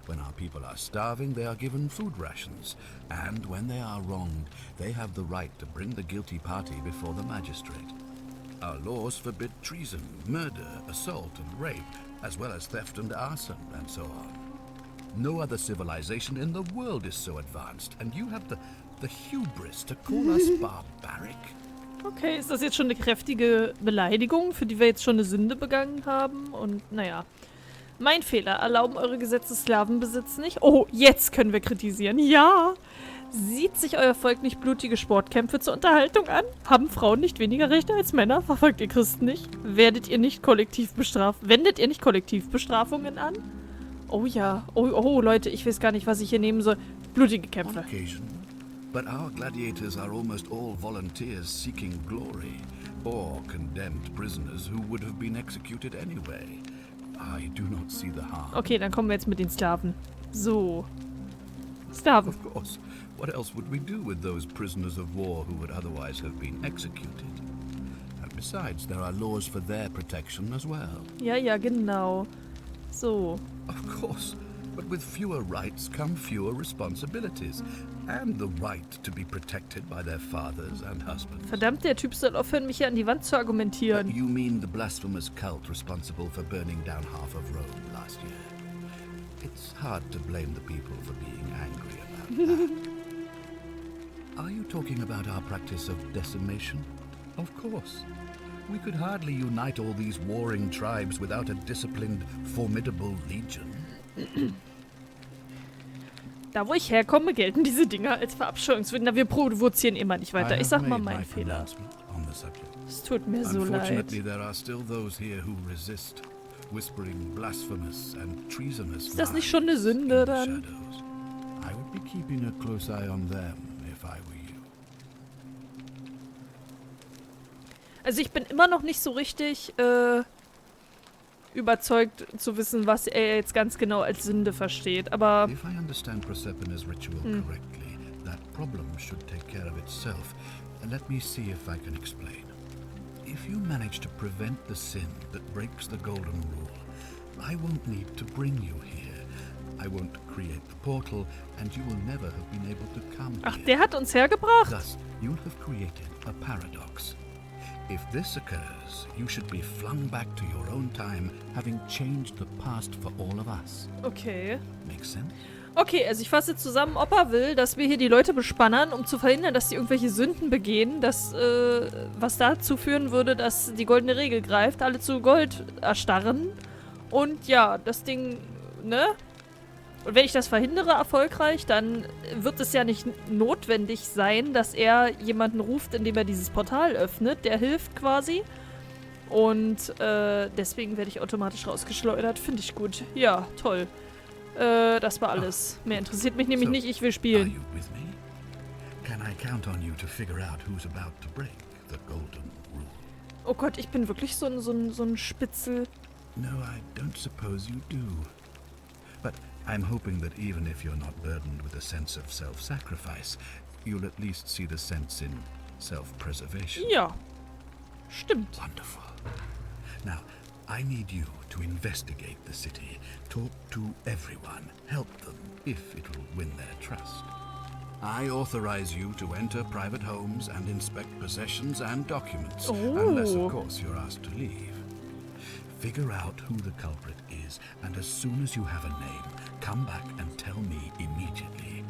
I: When our people are starving, they are given food rations, and when they are wronged, they have the right to bring the guilty party before the magistrate. Our laws forbid treason, murder, assault, and rape, as well as theft and arson, and so on. No other civilization in the world is so advanced, and you have the hubris to call us barbaric?
A: Okay, ist das jetzt schon eine kräftige Beleidigung, für die wir jetzt schon eine Sünde begangen haben? Und naja. Mein Fehler. Erlauben eure Gesetze Sklavenbesitz nicht? Oh, jetzt können wir kritisieren. Ja! Sieht sich euer Volk nicht blutige Sportkämpfe zur Unterhaltung an? Haben Frauen nicht weniger Rechte als Männer? Verfolgt ihr Christen nicht? Wendet ihr nicht Kollektivbestrafungen an? Oh ja. Oh, Leute, ich weiß gar nicht, was ich hier nehmen soll. Blutige Kämpfe.
I: On occasion, but our gladiators are almost all volunteers seeking glory, or condemned prisoners who would have been executed anyway. I do not see the harm.
A: Okay, dann kommen wir jetzt mit den Sklaven. So. Sklaven.
I: Of course. What else would we do with those prisoners of war who would otherwise have been executed? And besides, there are laws for their protection as well.
A: Ja, genau. So.
I: Of course. But with fewer rights come fewer responsibilities. And the right to be protected by their fathers and husbands.
A: Verdammt, der Typ soll aufhören, mich hier an die Wand zu argumentieren.
I: You mean the blasphemous cult responsible for burning down half of Rome last year? It's hard to blame the people for being angry about that. Are you talking about our practice of decimation? Of course. We could hardly unite all these warring tribes without a disciplined, formidable legion.
A: Da, wo ich herkomme, gelten diese Dinger als verabscheuungswürdig. Wir provozieren immer nicht weiter. Ich sag mal meinen Fehler. Es tut mir so leid.
I: Unfortunately, there are still those here who resist, whispering blasphemous and treasonous.
A: Ist das nicht schon eine Sünde dann?
I: I would be keeping a close eye on them if I were you.
A: Also ich bin immer noch nicht so richtig überzeugt zu wissen, was er jetzt ganz genau als Sünde versteht, aber...
I: If I understand Proserpina's ritual correctly, that problem should take care of itself. Let me see if I can explain. If you manage to prevent the sin that breaks the golden rule, I won't need to bring you here. I won't create the portal, and you will never have been able to come here.
A: Ach, der hat uns hergebracht?
I: Thus, you'll have created a paradox. If this occurs, you should be flung back to your own time, having changed the past for all of us.
A: Okay.
I: Makes sense?
A: Okay, also ich fasse zusammen, Opa will, dass wir hier die Leute bespannern, um zu verhindern, dass sie irgendwelche Sünden begehen, was dazu führen würde, dass die goldene Regel greift, alle zu Gold erstarren. Und ja, das Ding, ne? Und wenn ich das verhindere erfolgreich, dann wird es ja nicht notwendig sein, dass er jemanden ruft, indem er dieses Portal öffnet. Der hilft quasi. Und deswegen werde ich automatisch rausgeschleudert. Finde ich gut. Ja, toll. Das war alles. Mehr interessiert mich nämlich nicht. Ich will spielen.
I: Are you with me? Can I count on you to figure out who's about to break the golden rule?
A: Oh Gott, ich bin wirklich so ein Spitzel.
I: No, I don't suppose you do. But I'm hoping that even if you're not burdened with a sense of self-sacrifice, you'll at least see the sense in self-preservation.
A: Ja, stimmt.
I: Wonderful. Now, I need you to investigate the city, talk to everyone, help them if it will win their trust. I authorize you to enter private homes and inspect possessions and documents, unless, of course, you're asked to leave. Figure out who the culprit is, and as soon as you have a name, come back and tell me immediately.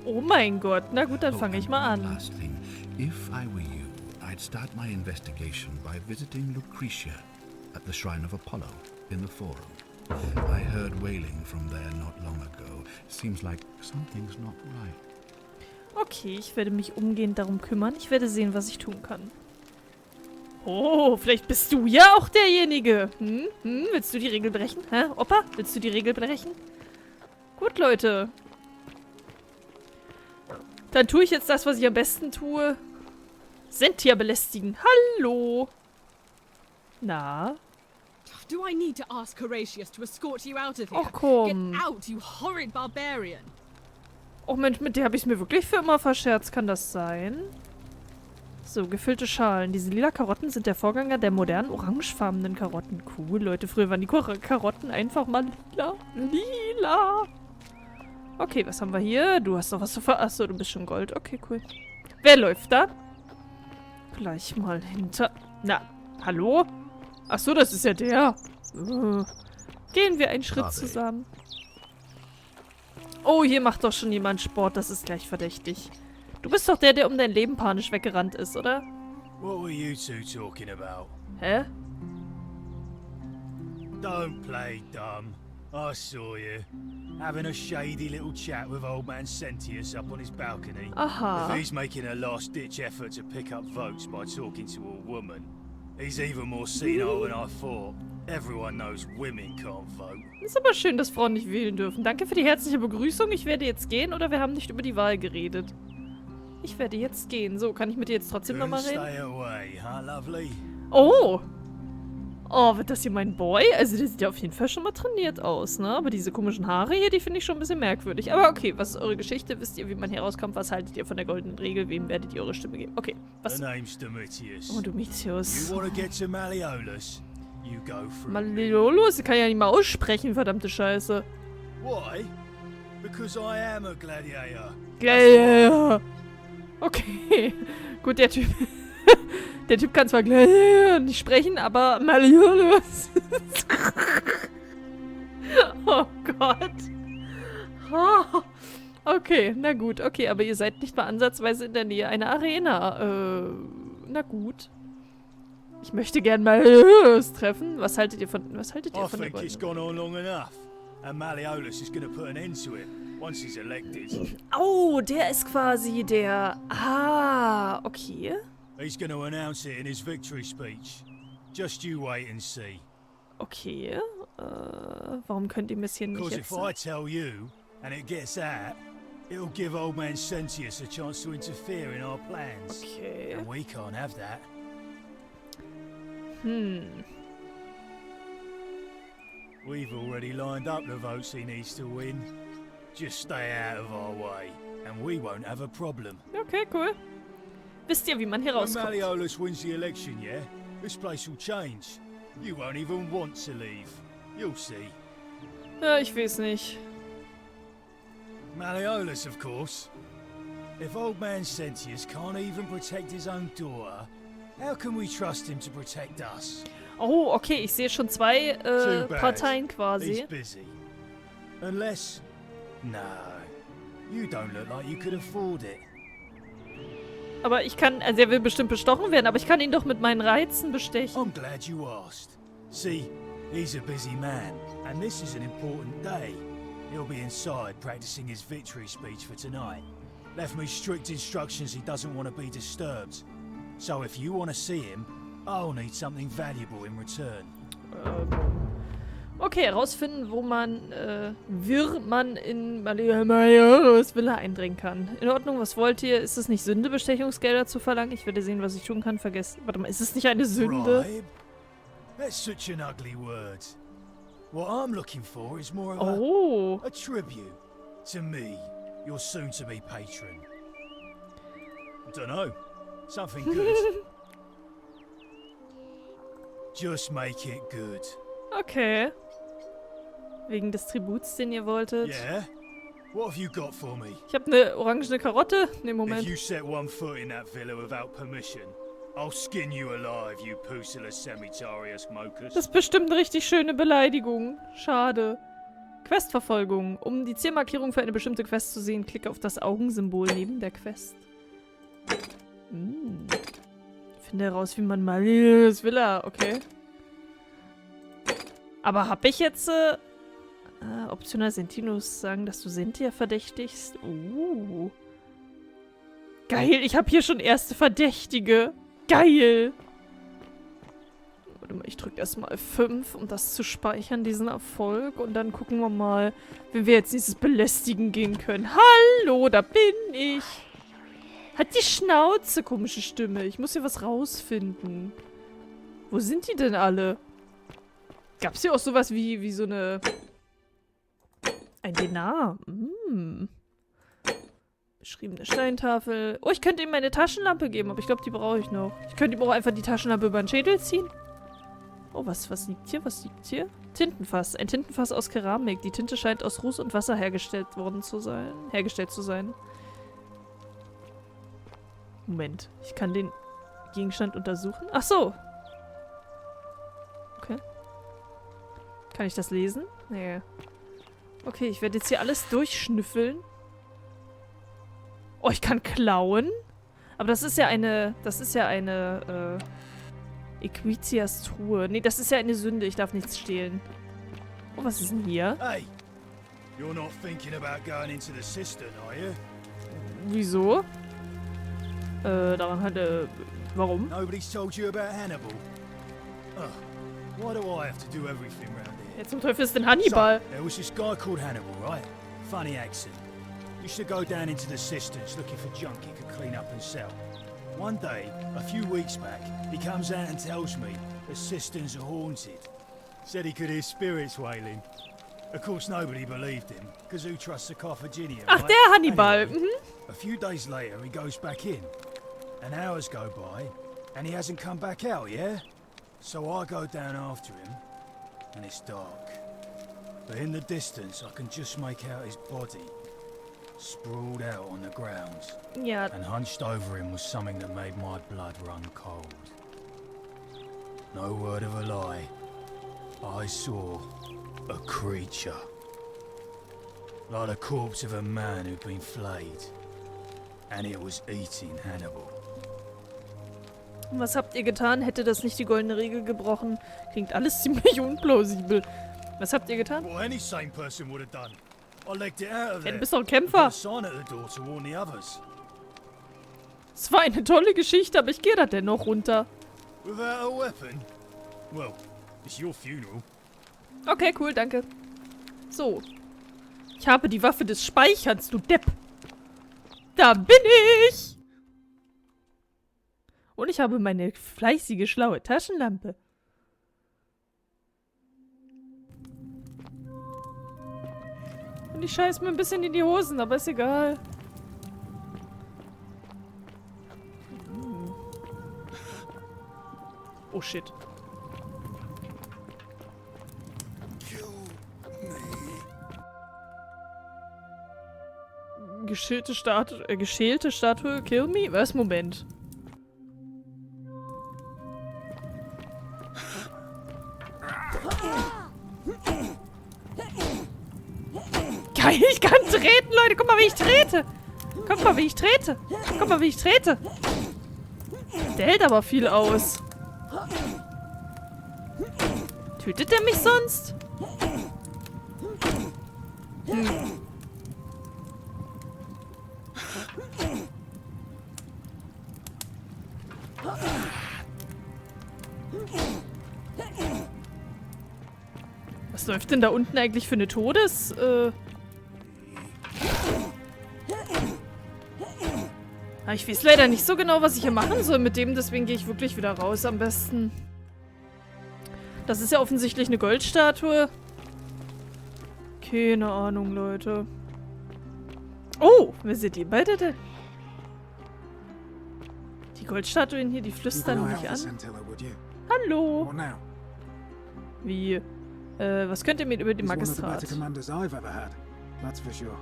A: Oh mein Gott. Na gut, dann fange ich mal an.
I: Last thing, if I were you, I'd start my investigation by visiting Lucretia at the Shrine of Apollo in the Forum. I heard wailing from there not long ago. Seems like something's not right.
A: Okay, ich werde mich umgehend darum kümmern. Ich werde sehen, was ich tun kann. Oh, vielleicht bist du ja auch derjenige. Willst du die Regel brechen? Hä, Opa? Willst du die Regel brechen? Gut, Leute. Dann tue ich jetzt das, was ich am besten tue. Sentia belästigen. Hallo. Na?
H: Do I need to ask Horatius to escort you out of here?
A: Ach komm.
H: Get out, you horrid barbarian.
A: Oh Mensch, mit der habe ich es mir wirklich für immer verscherzt. Kann das sein? So, gefüllte Schalen. Diese lila Karotten sind der Vorgänger der modernen orangefarbenen Karotten. Cool, Leute. Früher waren die Karotten einfach mal lila. Lila. Okay, was haben wir hier? Du hast noch was zu Achso, du bist schon Gold. Okay, cool. Wer läuft da? Gleich mal hinter... Na, hallo? Achso, das ist ja der. Gehen wir einen Schritt zusammen. Oh, hier macht doch schon jemand Sport. Das ist gleich verdächtig. Du bist doch der um dein Leben panisch weggerannt ist, oder?
J: What were you two talking about?
A: Hä?
J: Don't play dumb. I saw you. Having a shady little chat with old man Sentius up on his balcony.
A: Aha.
J: If he's making a last-ditch effort to pick up votes by talking to a woman, he's even more senile than I thought. Everyone knows women can't vote.
A: Ist aber schön, dass Frauen nicht wählen dürfen. Danke für die herzliche Begrüßung. Ich werde jetzt gehen, oder wir haben nicht über die Wahl geredet. Ich werde jetzt gehen. So, kann ich mit dir jetzt trotzdem nochmal reden?
J: Stay away, huh, lovely?
A: Oh! Oh, wird das hier mein Boy? Also, der sieht ja auf jeden Fall schon mal trainiert aus, ne? Aber diese komischen Haare hier, die finde ich schon ein bisschen merkwürdig. Aber okay, was ist eure Geschichte? Wisst ihr, wie man hier rauskommt? Was haltet ihr von der goldenen Regel? Wem werdet ihr eure Stimme geben? Okay, was?
J: The name's Domitius.
A: Oh, Domitius.
J: You wanna get to Malleolus? You go through.
A: Malleolus? Ich kann ja nicht mal aussprechen, verdammte Scheiße.
J: Why? Because I am a gladiator.
A: Gladiator. Okay. Gut, der Typ. Der Typ kann zwar nicht sprechen, aber Malleolus. Oh Gott. Oh. Okay, na gut. Okay, aber ihr seid nicht mal ansatzweise in der Nähe einer Arena. Na gut. Ich möchte gern Malleolus treffen. Was haltet ihr von der
J: think it's gone on long enough. And Malleolus is gonna put an end to it once he's elected.
A: Oh, der ist quasi der... Ah, okay.
J: He's gonna announce it in his victory speech. Just you wait and see.
A: Okay. Warum könnt ihr mir das hier nicht
J: Because
A: jetzt
J: if I tell you, and it gets out, it'll give old man Sentius a chance to interfere in our plans.
A: Okay.
J: And we can't have that. We've already lined up the votes he needs to win. Just stay out of our way, and we won't have a problem.
A: Okay, cool. Wisst ihr, wie man hier
J: When
A: rauskommt?
J: Malleolus wins the election, yeah? This place will change. You won't even want to leave. You'll see.
A: Ja, ich weiß nicht.
J: Malleolus, of course. If old man Sentius can't even protect his own daughter, how can we trust him to protect us?
A: Oh, okay, ich sehe schon zwei
J: Too bad.
A: Parteien
J: He's
A: quasi.
J: busy. Unless... No. You don't look like you could afford it.
A: Aber ich kann, also er will bestimmt bestochen werden, aber ich kann ihn doch mit meinen Reizen bestechen.
J: I'm glad you asked. See, he's a busy man, and this is an important day. He'll be inside practicing his victory speech for tonight. Left me strict instructions he doesn't want to be disturbed. So if you want to see him, I'll need something valuable in return.
A: Okay, herausfinden, wo man, man in Malleolus Villa eindringen kann. In Ordnung, was wollt ihr? Ist es nicht Sünde, Bestechungsgelder zu verlangen? Ich werde sehen, was ich tun kann. Warte mal, ist es nicht eine Sünde?
J: Bribe? That's such an ugly word. What I'm looking for is more of
A: Oh.
J: a tribute to me, your soon-to-be patron. Dunno. Something good. Just make it good.
A: Okay. Wegen des Tributs, den ihr wolltet.
J: Yeah? What have you got for me?
A: Ich habe eine orangene Karotte. Ne,
J: If
A: Moment.
J: you set one foot in that villa without permission, I'll skin you alive, you pusillanimous cemeterius mocus.
A: Das ist bestimmt eine richtig schöne Beleidigung. Schade. Questverfolgung. Um die Zielmarkierung für eine bestimmte Quest zu sehen, klicke auf das Augensymbol neben der Quest. Finde heraus, wie man Marius Villa. Okay. Aber hab ich jetzt... optional Sentinus sagen, dass du Sentia verdächtigst? Geil, ich habe hier schon erste Verdächtige. Geil. Warte mal, ich drücke erstmal 5, um das zu speichern, diesen Erfolg. Und dann gucken wir mal, wenn wir jetzt dieses Belästigen gehen können. Hallo, da bin ich. Hat die Schnauze, komische Stimme. Ich muss hier was rausfinden. Wo sind die denn alle? Gab's hier auch sowas wie so eine... Ein Denar. Beschriebene Steintafel. Oh, ich könnte ihm meine Taschenlampe geben, aber ich glaube, die brauche ich noch. Ich könnte ihm auch einfach die Taschenlampe über den Schädel ziehen. Oh, was liegt hier? Was liegt hier? Tintenfass. Ein Tintenfass aus Keramik. Die Tinte scheint aus Ruß und Wasser hergestellt zu sein. Moment. Ich kann den Gegenstand untersuchen. Ach so. Okay. Kann ich das lesen? Nee. Okay, ich werde jetzt hier alles durchschnüffeln. Oh, ich kann klauen? Aber das ist ja eine... Equitias Truhe. Nee, das ist ja eine Sünde. Ich darf nichts stehlen. Oh, was ist denn hier?
J: Hey, you're not thinking about going into the cistern, are you?
A: Wieso? Daran hat warum?
J: Nobody's told you about Hannibal. Why do I have to do everything round here?
A: Jetzt zum Teufel ist denn Hannibal?
J: So, there was this guy called Hannibal, right? Funny accent. Used to go down into the cisterns looking for junk he could clean up and sell. One day, a few weeks back, he comes out and tells me the cisterns are haunted. Said he could hear spirits wailing. Of course, nobody believed him, because who trusts a Carthaginian,
A: Ach,
J: right?
A: der Hannibal.
J: Anyway, a few days later, he goes back in. And hours go by, and he hasn't come back out, yeah? So I go down after him, and it's dark. But in the distance, I can just make out his body, sprawled out on the ground.
A: Ja.
J: And hunched over him was something that made my blood run cold. No word of a lie. I saw a creature. Like the corpse of a man who'd been flayed. And it was eating Hannibal.
A: Was habt ihr getan? Hätte das nicht die goldene Regel gebrochen? Klingt alles ziemlich unplausibel. Was habt ihr getan?
J: What any sane person would have done. I legged it out of
A: Ja,
J: there.
A: du bist doch ein Kämpfer.
J: Put a sign at the door to warn the others.
A: Es war eine tolle Geschichte, aber ich gehe da dennoch runter.
J: Without a weapon? Well, it's your funeral.
A: Okay, cool, danke. So. Ich habe die Waffe des Speicherns, du Depp. Da bin ich! Und ich habe meine fleißige, schlaue Taschenlampe. Und ich scheiß mir ein bisschen in die Hosen, aber ist egal. Oh shit. Geschälte Statue, kill me? Was? Moment. Geil, ich kann treten, Leute. Guck mal, wie ich trete. Guck mal, wie ich trete. Guck mal, wie ich trete. Der hält aber viel aus. Tötet er mich sonst? Was läuft denn da unten eigentlich für eine Ich weiß leider nicht so genau, was ich hier machen soll mit dem, deswegen gehe ich wirklich wieder raus am besten. Das ist ja offensichtlich eine Goldstatue. Keine Ahnung, Leute. Oh, wer seid ihr beide denn? Die Goldstatuen hier, die flüstern
G: Keep an eye
A: mich
G: out
A: an.
G: for Scintilla, would you?
A: Hallo.
G: What now?
A: Wie? Was könnt ihr mir über den
G: He's one of the
A: Magistrat?
G: better commanders I've ever had. That's for sure.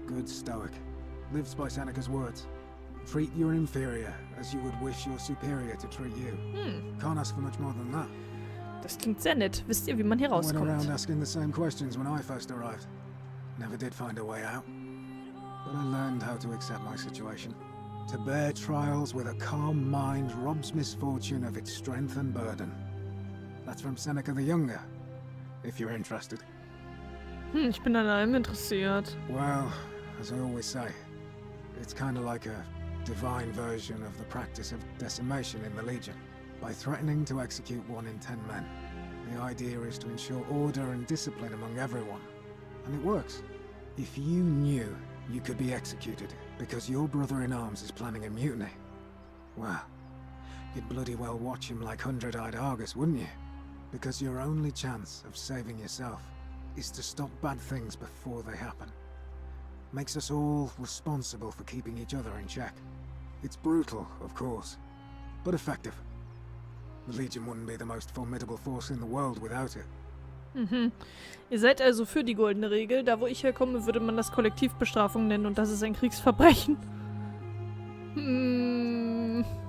G: Good stoic. Lives by Seneca's words. Treat your inferior as you would wish your superior to treat you. Can't ask for much more than that.
A: Das klingt sehr nett. Wisst ihr, wie man hier
G: I went around
A: rauskommt?
G: asking the same questions when I first arrived. Never did find a way out. But I learned how to accept my situation. To bear trials with a calm mind robs misfortune of its strength and burden. That's from Seneca the Younger, if you're interested.
A: Ich bin an allem interessiert.
G: Well, as I always say, it's kind of like a divine version of the practice of decimation in the Legion. By threatening to execute 1 in 10 men, the idea is to ensure order and discipline among everyone. And it works. If you knew you could be executed because your brother-in-arms is planning a mutiny, well, you'd bloody well watch him like 100-eyed Argus, wouldn't you? Because your only chance of saving yourself is to stop bad things before they happen. Makes us all responsible for keeping each other in check. It's brutal, of course, but effective. The Legion wouldn't be the most formidable force in the world without it.
A: Ihr seid also für die goldene Regel. Da, wo ich herkomme, würde man das Kollektivbestrafung nennen und das ist ein Kriegsverbrechen.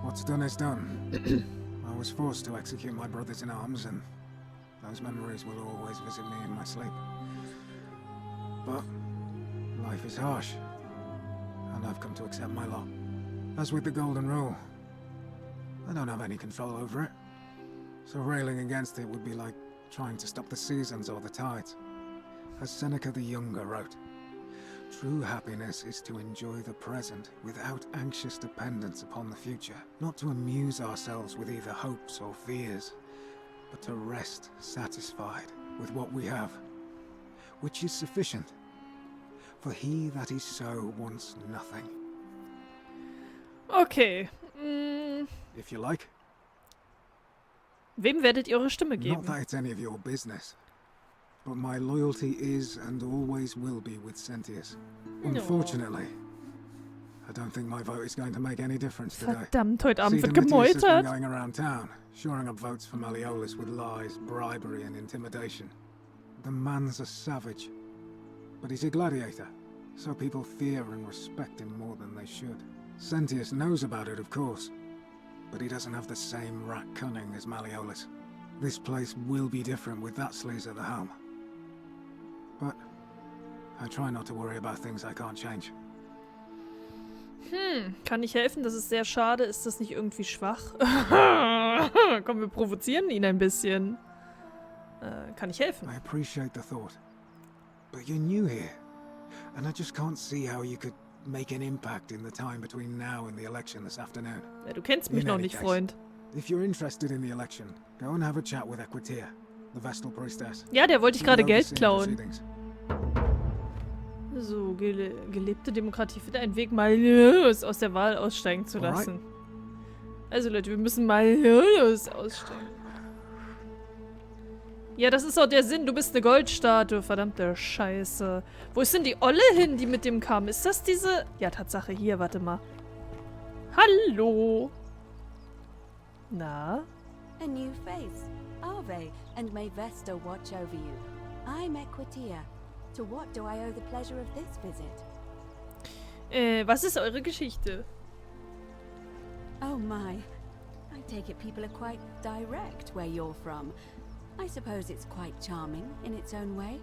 G: What's done is done. I was forced to execute my brothers in arms, and those memories will always visit me in my sleep. But life is harsh, and I've come to accept my lot. As with the Golden Rule, I don't have any control over it. So railing against it would be like trying to stop the seasons or the tides. As Seneca the Younger wrote, true happiness is to enjoy the present without anxious dependence upon the future, not to amuse ourselves with either hopes or fears, but to rest satisfied with what we have, which is sufficient. For he that is so wants nothing.
A: Okay.
G: If you like.
A: Wem werdet ihr eure Stimme
G: Not
A: geben?
G: that it's any of your business, but my loyalty is and always will be with Sentius. Unfortunately, I don't think my vote is going to make any difference today.
A: Verdammt, heute Abend wird
G: Domitius has been
A: gemeutert.
G: going around town, shoring up votes for Malleolus with lies, bribery, and intimidation. The man's a savage, but he's a gladiator, so people fear and respect him more than they should. Sentius knows about it, of course, but he doesn't have the same rat cunning as Malleolus. This place will be different with that sleaze at the helm. But I try not to worry about things I can't change.
A: Kann ich helfen? Das ist sehr schade. Ist das nicht irgendwie schwach? Komm, wir provozieren ihn ein bisschen. Kann ich helfen?
G: I appreciate the thought, but you're new here, and I just can't see how you could make an impact in the time between now and the election this afternoon.
A: Ja, du kennst mich noch nicht, Freund.
G: If you're interested in the election, go and have a chat with Equitia, the Vestal Priestess.
A: Ja, der wollte ich gerade Geld
G: Overseeing
A: klauen.
G: proceedings.
A: So, gelebte Demokratie findet einen Weg, Malleolus aus der Wahl aussteigen zu lassen. Also Leute, wir müssen Malleolus aussteigen. Ja, das ist auch der Sinn. Du bist eine Goldstatue. Verdammte Scheiße. Wo ist denn die Olle hin, die mit dem kam? Ist das diese... Ja, Tatsache. Hier, warte mal. Hallo. Na?
K: A new face. Ave, and may Vesta watch over you. I'm Equitia. To what do I owe the pleasure of this visit?
A: Was ist eure Geschichte?
K: Oh my. I take it people are quite direct where you're from. I suppose it's quite charming in its own way.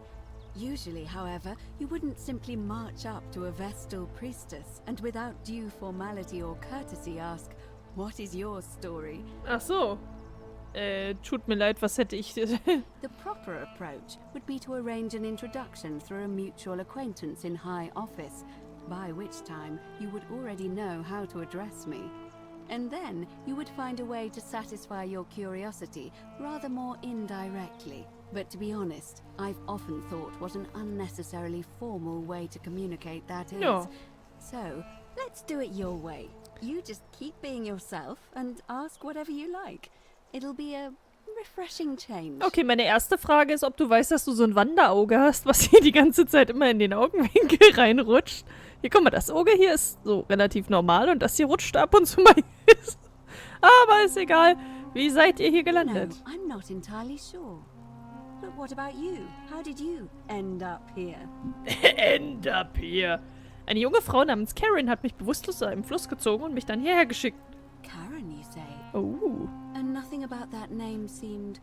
K: Usually, however, you wouldn't simply march up to a Vestal priestess and without due formality or courtesy ask, what is your story?
A: Ach so. Tut mir leid, was hätte ich...
K: The proper approach would be to arrange an introduction through a mutual acquaintance in high office, by which time you would already know how to address me. And then you would find a way to satisfy your curiosity rather more indirectly. But to be honest, I've often thought what an unnecessarily formal way to communicate that is.
A: Ja.
K: So, let's do it your way. You just keep being yourself and ask whatever you like. It'll be a refreshing change.
A: Okay, meine erste Frage ist, ob du weißt, dass du so ein Wanderauge hast, was hier die ganze Zeit immer in den Augenwinkel reinrutscht. Hier, guck mal, das Auge hier ist so relativ normal und das hier rutscht ab und zu mal. Aber ist egal. Wie seid ihr hier gelandet?
K: No, I'm not entirely sure. But what about you? How did you end up here?
A: End up here. Eine junge Frau namens Karen hat mich bewusstlos im Fluss gezogen und mich dann hierher geschickt.
K: Karen, you say?
A: Oh.
K: And nothing about that name seemed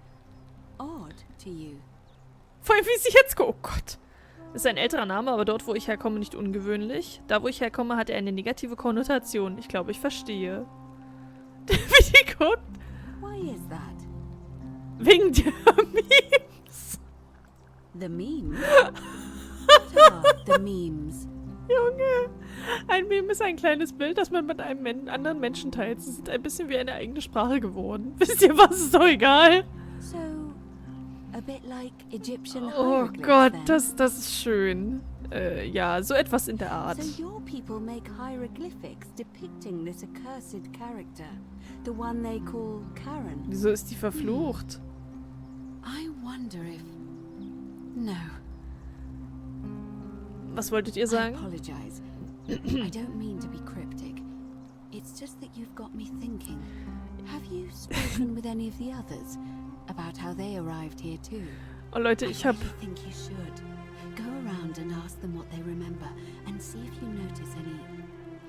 K: odd to you.
A: Vor allem, wie sie jetzt... Oh Gott. Ist ein älterer Name, aber dort, wo ich herkomme, nicht ungewöhnlich. Da, wo ich herkomme, hat er eine negative Konnotation. Ich glaube, ich verstehe. Wie die guckt.
K: Why is that?
A: Wegen der Memes.
K: The memes? What are the memes?
A: Junge. Ein Meme ist ein kleines Bild, das man mit einem anderen Menschen teilt. Sie sind ein bisschen wie eine eigene Sprache geworden. Wisst ihr was? Ist doch egal.
K: So, a bit like Egyptian
A: Oh
K: hieroglyphs,
A: Gott,
K: then?
A: das ist schön. Ja, so etwas in der Art.
K: So your people make hieroglyphics depicting this accursed character, the one they call Karen.
A: Wieso ist die verflucht?
K: I wonder if... No.
A: Was wolltet ihr
K: I
A: sagen?
K: apologize. I don't mean to be cryptic. It's just that you've got me thinking. Have you spoken with any of the others about how they arrived here too?
A: Oh Leute, ich hab...
K: I really think you should. Go around and ask them what they remember and see if you notice any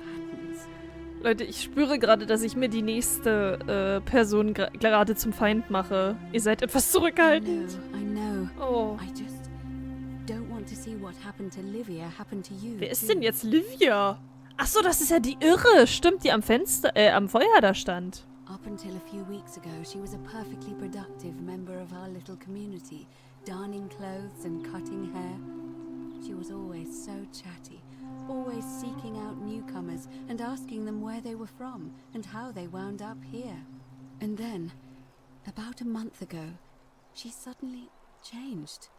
K: patterns.
A: Leute, ich spüre gerade, dass ich mir die nächste Person gerade zum Feind mache. Ihr seid etwas zurückhaltend.
K: I know.
A: Oh.
K: I just don't want to see what happened to Livia happen to you.
A: Wer ist denn jetzt Livia? Achso, das ist ja die Irre. Stimmt, die am Fenster, am Feuer da stand.
K: Up until a few weeks ago, she was a perfectly productive member of our little community, darning clothes and cutting hair. She was always so chatty, always seeking out newcomers and asking them where they were from and how they wound up here. And then, about a month ago, she suddenly changed.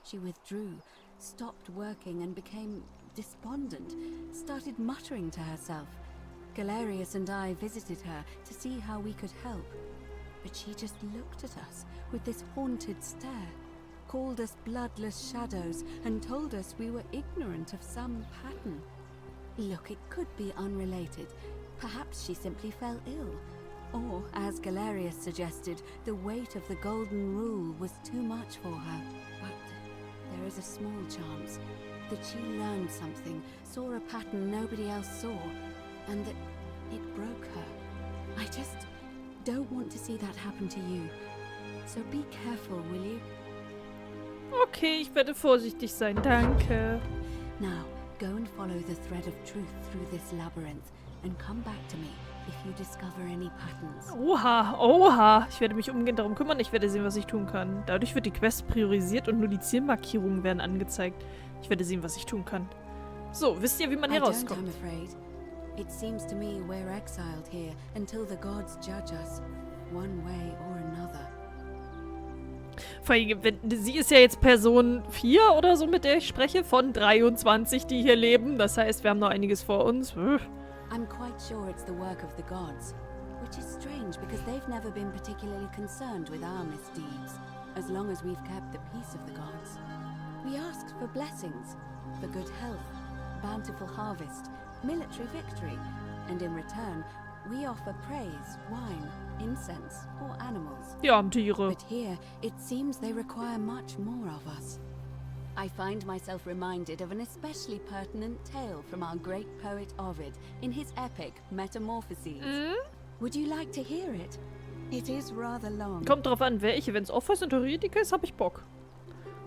K: She withdrew, stopped working and became despondent, started muttering to herself. Galerius and I visited her to see how we could help, but she just looked at us with this haunted stare, called us bloodless shadows, and told us we were ignorant of some pattern. Look, it could be unrelated. Perhaps she simply fell ill. Or, as Galerius suggested, the weight of the golden rule was too much for her. But there is a small chance that she learned something, saw a pattern nobody else saw, and that it broke her. I just don't want to see that happen to you. So be careful, will you?
A: Okay, ich werde vorsichtig sein, danke.
K: Now, go and follow the thread of truth through this labyrinth and come back to me if you discover any patterns.
A: Oha, oha. Ich werde mich umgehend darum kümmern. Ich werde sehen, was ich tun kann. Dadurch wird die Quest priorisiert und nur die Zielmarkierungen werden angezeigt. Ich werde sehen, was ich tun kann. So, wisst ihr, wie man hier rauskommt?
K: I'm afraid. It seems to me we're exiled here until the gods judge us, one way or another.
A: Vor allem, sie ist ja jetzt Person 4 oder so, mit der ich spreche, von 23, die hier leben. Das heißt, wir haben noch einiges vor uns.
K: I'm quite sure it's the work of the gods, which is strange because they've never been particularly concerned with our misdeeds, as long as we've kept the peace of the gods. We asked for blessings, for good health, bountiful harvest, military victory, and in return, we offer praise, wine, incense, or animals.
A: Die armen Tiere.
K: But here, it seems they require much more of us. I find myself reminded of an especially pertinent tale from our great poet Ovid in his epic Metamorphoses. Would you like to hear it? It is rather long.
A: Kommt drauf an, welche. Wenn es Office und Theoretiker ist, habe ich Bock.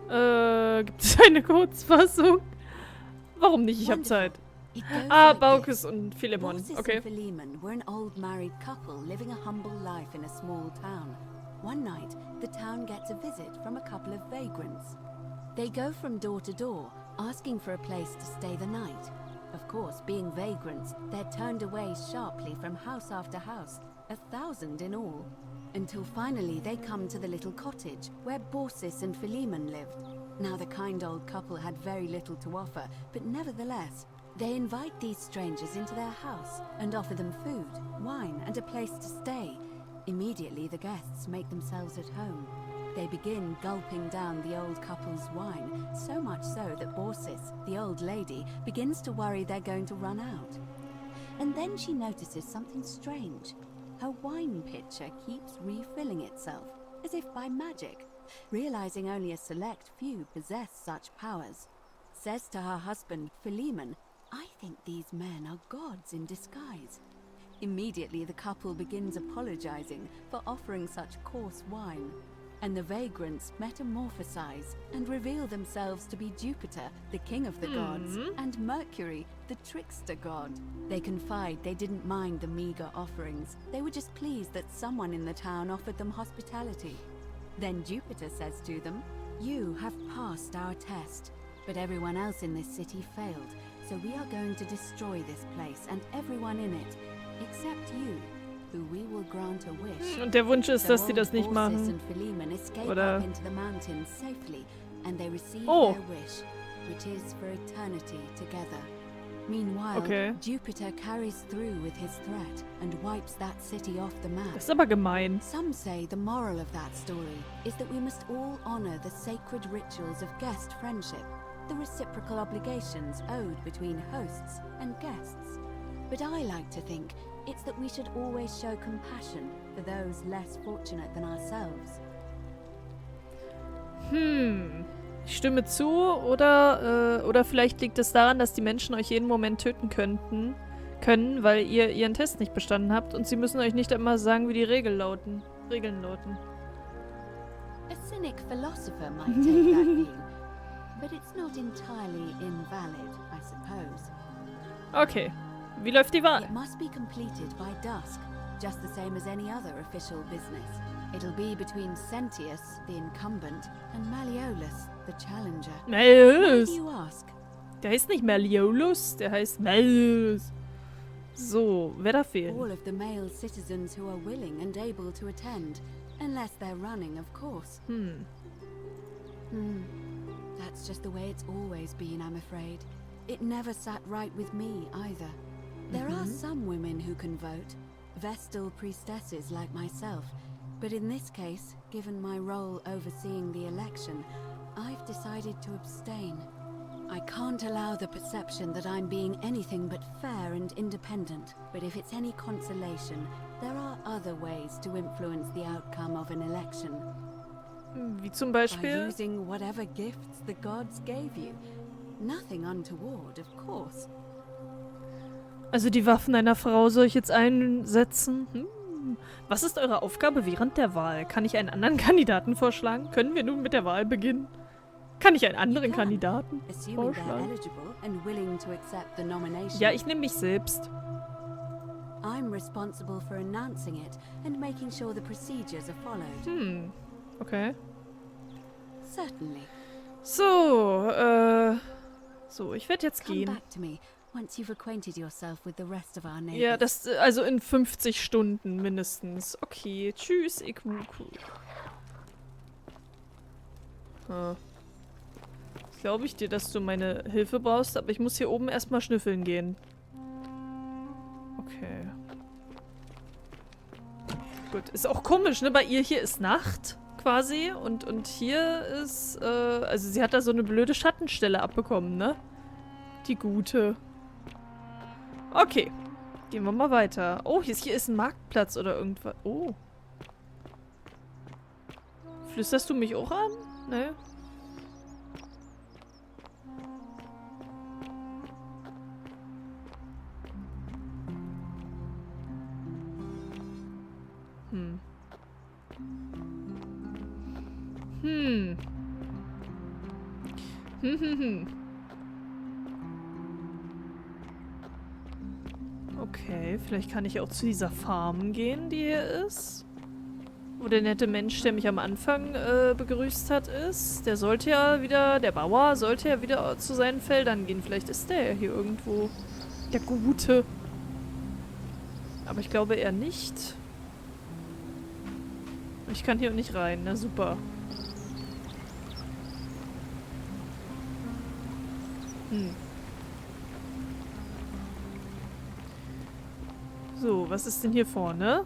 A: Gibt es eine Kurzfassung? Warum nicht? Ich habe Zeit. Baucis und Philemon. Okay.
K: and Philemon were an old married couple living a humble life in a small town. One night, the town gets a visit from a couple of vagrants. They go from door to door, asking for a place to stay the night. Of course, being vagrants, they're turned away sharply from house after house, 1,000 in all, until finally they come to the little cottage where Baucis and Philemon lived. Now the kind old couple had very little to offer, but nevertheless, they invite these strangers into their house and offer them food, wine, and a place to stay. Immediately the guests make themselves at home. They begin gulping down the old couple's wine, so much so that Borsis, the old lady, begins to worry they're going to run out. And then she notices something strange. Her wine pitcher keeps refilling itself, as if by magic, realizing only a select few possess such powers. Says to her husband, Philemon, "I think these men are gods in disguise." Immediately the couple begins apologizing for offering such coarse wine, and the vagrants metamorphosize and reveal themselves to be Jupiter, the king of the gods, and Mercury, the trickster god. They confide they didn't mind the meager offerings. They were just pleased that someone in the town offered them hospitality. Then Jupiter says to them, "You have passed our test, but everyone else in this city failed, so we are going to destroy this place and everyone in it, except you, who we will grant a wish."
A: Und der Wunsch ist, dass sie das nicht
K: Borsis
A: machen.
K: and Philemon escape
A: Oder-
K: up into the mountains safely, and they receive
A: Oh.
K: their wish, which is for eternity together. Meanwhile,
A: Okay.
K: Jupiter carries through with his threat and wipes that city off the map.
A: Das ist aber gemein.
K: Some say the moral of that story is that we must all honor the sacred rituals of guest friendship, the reciprocal obligations owed between hosts and guests. But I like to think it's that we should always show compassion for those less fortunate than ourselves.
A: Ich stimme zu, oder vielleicht liegt es daran, dass die Menschen euch jeden Moment töten können, weil ihr ihren Test nicht bestanden habt und sie müssen euch nicht immer sagen, wie die Regeln lauten.
K: A cynic philosopher might take that view, but it's not entirely invalid, I suppose.
A: Okay. Wie läuft die Wahl?
K: It must be completed by dusk, just the same as any other official business. It'll be between Sentius, the incumbent, and Malleolus, the challenger. Why
A: Malleolus.
K: do you ask?
A: Der heißt nicht Malleolus, der heißt Malleolus. So, wer darf wählen?
K: All of the male citizens who are willing and able to attend, unless they're running, of course. That's just the way it's always been, I'm afraid. It never sat right with me, either. There are some women who can vote, Vestal priestesses like myself, but in this case, given my role overseeing the election, I've decided to abstain. I can't allow the perception that I'm being anything but fair and independent, but if it's any consolation, there are other ways to influence the outcome of an election.
A: Wie zum
K: By
A: Beispiel?
K: using whatever gifts the gods gave you. Nothing untoward, of course.
A: Also die Waffen einer Frau soll ich jetzt einsetzen? Was ist eure Aufgabe während der Wahl? Kann ich einen anderen Kandidaten vorschlagen? Können wir nun mit der Wahl beginnen? Kann ich einen anderen Kandidaten
K: Assuming they're
A: vorschlagen?
K: eligible and willing to accept the nomination.
A: Ja, ich nehme mich selbst.
K: I'm responsible for announcing it and making sure the procedures are followed.
A: Okay.
K: Certainly.
A: So, ich werde jetzt
K: Come
A: gehen.
K: back to me once you've acquainted yourself with the rest of our neighbors.
A: Ja, also in 50 Stunden mindestens. Okay, tschüss, Ikuku. Glaube ich dir, dass du meine Hilfe brauchst, aber ich muss hier oben erstmal schnüffeln gehen. Okay. Gut, ist auch komisch, ne? Bei ihr hier ist Nacht quasi und hier ist, also sie hat da so eine blöde Schattenstelle abbekommen, ne? Die Gute. Okay. Gehen wir mal weiter. Oh, hier ist ein Marktplatz oder irgendwas. Oh. Flüsterst du mich auch an? Ne? Okay, vielleicht kann ich auch zu dieser Farm gehen, die hier ist. Wo der nette Mensch, der mich am Anfang begrüßt hat, ist. Der Bauer sollte ja wieder zu seinen Feldern gehen. Vielleicht ist der ja hier irgendwo. Der Gute. Aber ich glaube eher nicht. Ich kann hier nicht rein, na super. So, was ist denn hier vorne?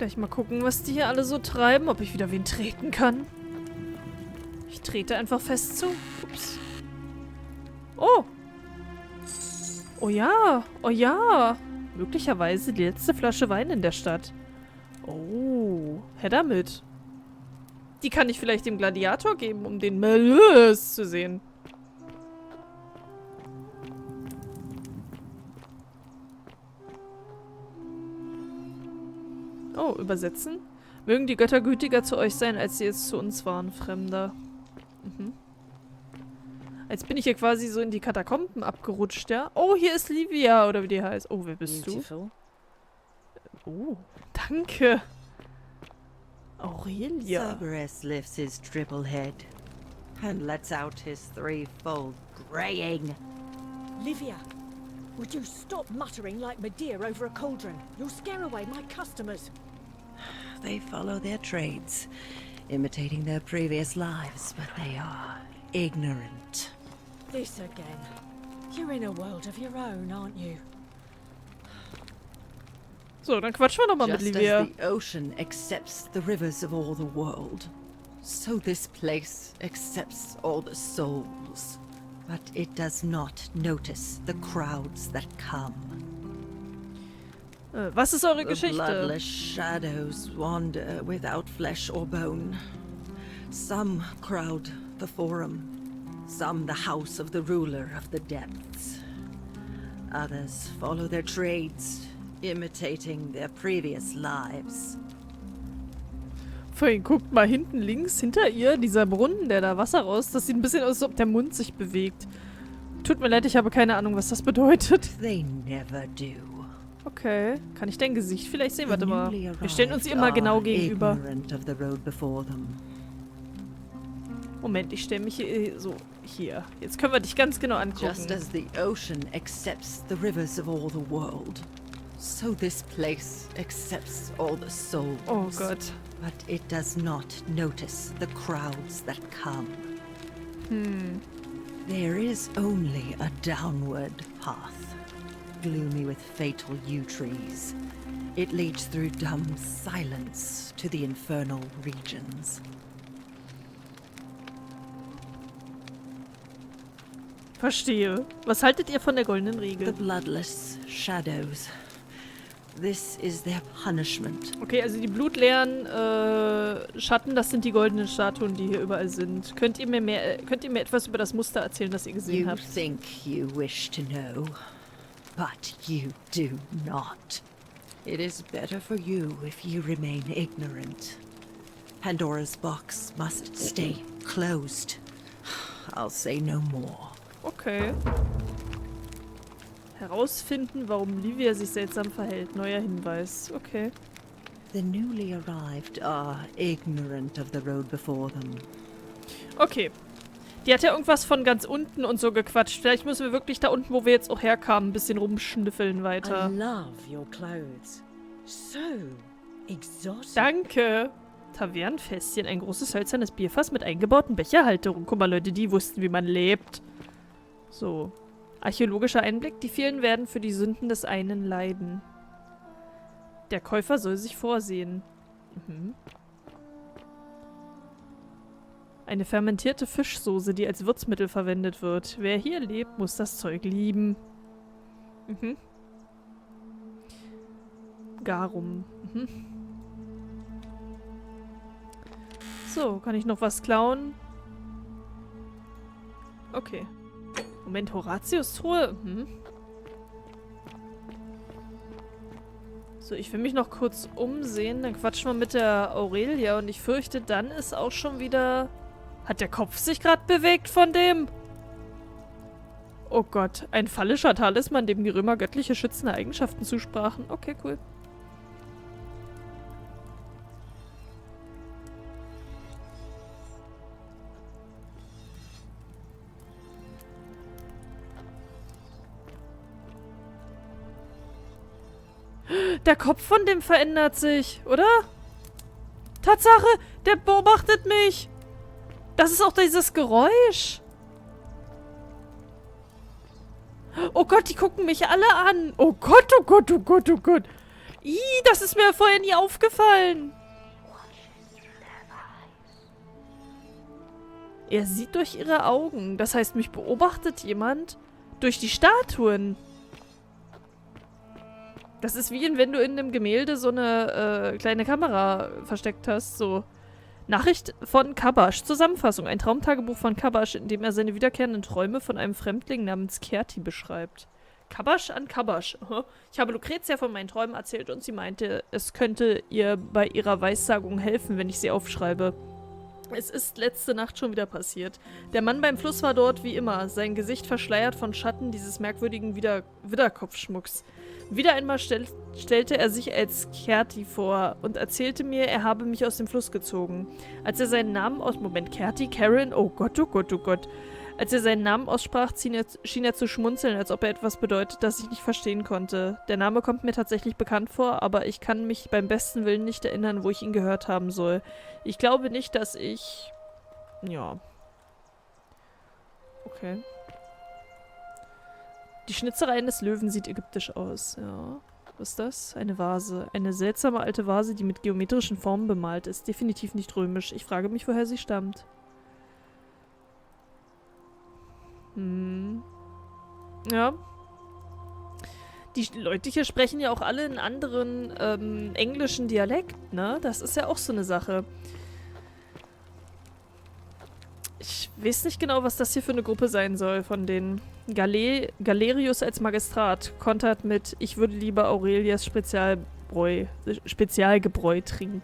A: Gleich mal gucken, was die hier alle so treiben. Ob ich wieder wen treten kann. Ich trete einfach fest zu. Ups. Oh. Oh ja. Oh ja. Möglicherweise die letzte Flasche Wein in der Stadt. Oh. Her damit. Die kann ich vielleicht dem Gladiator geben, um den Melus zu sehen. Oh, übersetzen? Mögen die Götter gütiger zu euch sein, als sie es zu uns waren, Fremder. Mhm. Jetzt bin ich hier quasi so in die Katakomben abgerutscht, ja? Oh, hier ist Livia, oder wie die heißt. Oh, wer bist du? Oh, danke. Aurelia.
F: Cerberus lifts his triple head and lets out his threefold braying.
E: Livia, would you stop muttering like Medea over a cauldron? You'll scare away my customers.
F: They follow their trades, imitating their previous lives, but they are ignorant.
E: This again. You're in a world of your own, aren't you?
A: So, dann quatschen wir nochmal mit Livia.
F: Just as the ocean accepts the rivers of all the world, so this place accepts all the souls. But it does not notice the crowds that come.
A: Was ist eure
F: The
A: Geschichte?
F: bloodless shadows wander without flesh or bone. Some crowd the forum, some the house of the ruler of the depths. Others follow their trades, imitating their previous lives.
A: Vorhin guckt mal hinten links hinter ihr, dieser Brunnen, der da Wasser raus. Das sieht ein bisschen aus, als ob der Mund sich bewegt. Tut mir leid, ich habe keine Ahnung, was das bedeutet.
F: They never do.
A: Okay. Kann ich dein Gesicht vielleicht sehen? Warte mal. Wir stellen uns ihr mal genau gegenüber. Moment, ich stelle mich hier so. Hier. Jetzt können wir dich ganz genau angucken.
F: Just as the ocean accepts the rivers of all the world, so this place accepts all the souls.
A: Oh Gott.
F: But it does not notice the crowds that come. There is only a downward path, gloomy with fatal yew trees. It leads through dumb silence to the infernal regions.
A: Verstehe. Was haltet ihr von der goldenen Regel?
F: The bloodless shadows. This is their punishment.
A: Okay, also die blutleeren Schatten, das sind die goldenen Statuen, die hier überall sind. Könnt ihr mir etwas über das Muster erzählen, das ihr gesehen habt?
F: You think you wish to know, but you do not. It is better for you if you remain ignorant. Pandora's box must stay closed. I'll say no more.
A: Okay. Herausfinden, warum Livia sich seltsam verhält. Neuer Hinweis. Okay.
F: The newly arrived are ignorant of the road before them.
A: Okay. Die hat ja irgendwas von ganz unten und so gequatscht. Vielleicht müssen wir wirklich da unten, wo wir jetzt auch herkamen, ein bisschen rumschnüffeln weiter.
E: I love your clothes. So exotic.
A: Danke. Tavernenfässchen. Ein großes hölzernes Bierfass mit eingebauten Becherhalterung. Guck mal, Leute, die wussten, wie man lebt. So. Archäologischer Einblick. Die vielen werden für die Sünden des einen leiden. Der Käufer soll sich vorsehen. Mhm. Eine fermentierte Fischsoße, die als Würzmittel verwendet wird. Wer hier lebt, muss das Zeug lieben. Mhm. Garum. Mhm. So, kann ich noch was klauen? Okay. Moment, Horatius Truhe. Mhm. So, ich will mich noch kurz umsehen. Dann quatschen wir mit der Aurelia. Und ich fürchte, dann ist auch schon wieder... Hat der Kopf sich gerade bewegt von dem? Oh Gott, ein phallischer Talisman, dem die Römer göttliche schützende Eigenschaften zusprachen. Okay, cool. Der Kopf von dem verändert sich, oder? Tatsache, der beobachtet mich. Das ist auch dieses Geräusch. Oh Gott, die gucken mich alle an. Oh Gott, oh Gott, oh Gott, oh Gott. Ih, das ist mir vorher nie aufgefallen. Er sieht durch ihre Augen. Das heißt, mich beobachtet jemand durch die Statuen. Das ist wie wenn du in einem Gemälde so eine kleine Kamera versteckt hast. So. Nachricht von Kabash. Zusammenfassung. Ein Traumtagebuch von Kabash, in dem er seine wiederkehrenden Träume von einem Fremdling namens Kerti beschreibt. Kabash an Kabash. Ich habe Lucretia von meinen Träumen erzählt und sie meinte, es könnte ihr bei ihrer Weissagung helfen, wenn ich sie aufschreibe. Es ist letzte Nacht schon wieder passiert. Der Mann beim Fluss war dort wie immer, sein Gesicht verschleiert von Schatten dieses merkwürdigen Widderkopfschmucks. Wieder einmal stellte er sich als Kerti vor und erzählte mir, er habe mich aus dem Fluss gezogen. Als er seinen Namen Kerti, Karen, oh Gott, oh Gott, oh Gott. Als er seinen Namen aussprach, schien er zu schmunzeln, als ob er etwas bedeutet, das ich nicht verstehen konnte. Der Name kommt mir tatsächlich bekannt vor, aber ich kann mich beim besten Willen nicht erinnern, wo ich ihn gehört haben soll. Ich glaube nicht, dass ich... Ja. Okay. Die Schnitzerei eines Löwen sieht ägyptisch aus. Ja. Was ist das? Eine Vase. Eine seltsame alte Vase, die mit geometrischen Formen bemalt ist. Definitiv nicht römisch. Ich frage mich, woher sie stammt. Ja. Die Leute hier sprechen ja auch alle einen anderen englischen Dialekt, ne? Das ist ja auch so eine Sache. Ich weiß nicht genau, was das hier für eine Gruppe sein soll von denen. Galerius als Magistrat kontert mit, ich würde lieber Aurelias Spezialgebräu trinken.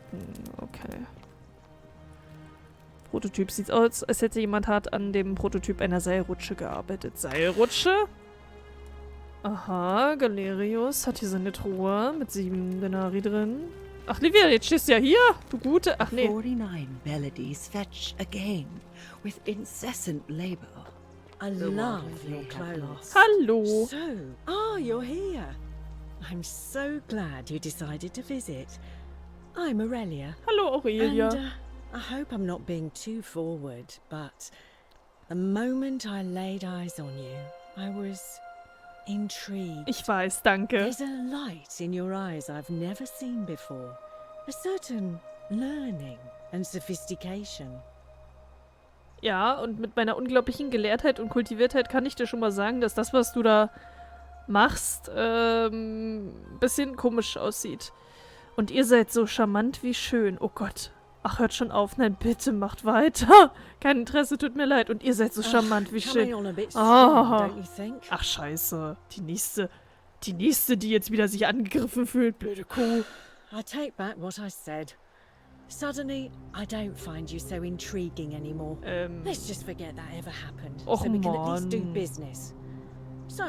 A: Okay. Prototyp sieht aus, als hätte jemand hart an dem Prototyp einer Seilrutsche gearbeitet. Seilrutsche? Aha, Galerius hat hier seine Truhe mit 7 Denari drin. Ach, Livia, jetzt stehst du ja hier, du Gute. Ach, nee.
F: 49 melodies fetch again with incessant labor.
E: I love your clothes.
A: Hallo.
E: So, you're here. I'm so glad you decided to visit. I'm Aurelia.
A: Hallo, Aurelia.
E: And, I hope I'm not being too forward, but the moment I laid eyes on you, I was intrigued.
A: Ich weiß, danke.
E: There's a light in your eyes I've never seen before. A certain learning and sophistication.
A: Ja, und mit meiner unglaublichen Gelehrtheit und Kultiviertheit kann ich dir schon mal sagen, dass das, was du da machst, bisschen komisch aussieht. Und ihr seid so charmant wie schön. Oh Gott. Ach, hört schon auf. Nein, bitte macht weiter. Kein Interesse, tut mir leid. Und ihr seid so charmant wie schön. Ach, scheiße. Die nächste, die jetzt wieder sich angegriffen fühlt. Blöde Kuh.
E: I take back what I said. Suddenly, I don't find you so intriguing anymore. Let's just forget that ever happened.
A: Och,
E: so we can at
A: Mann.
E: least do business. So,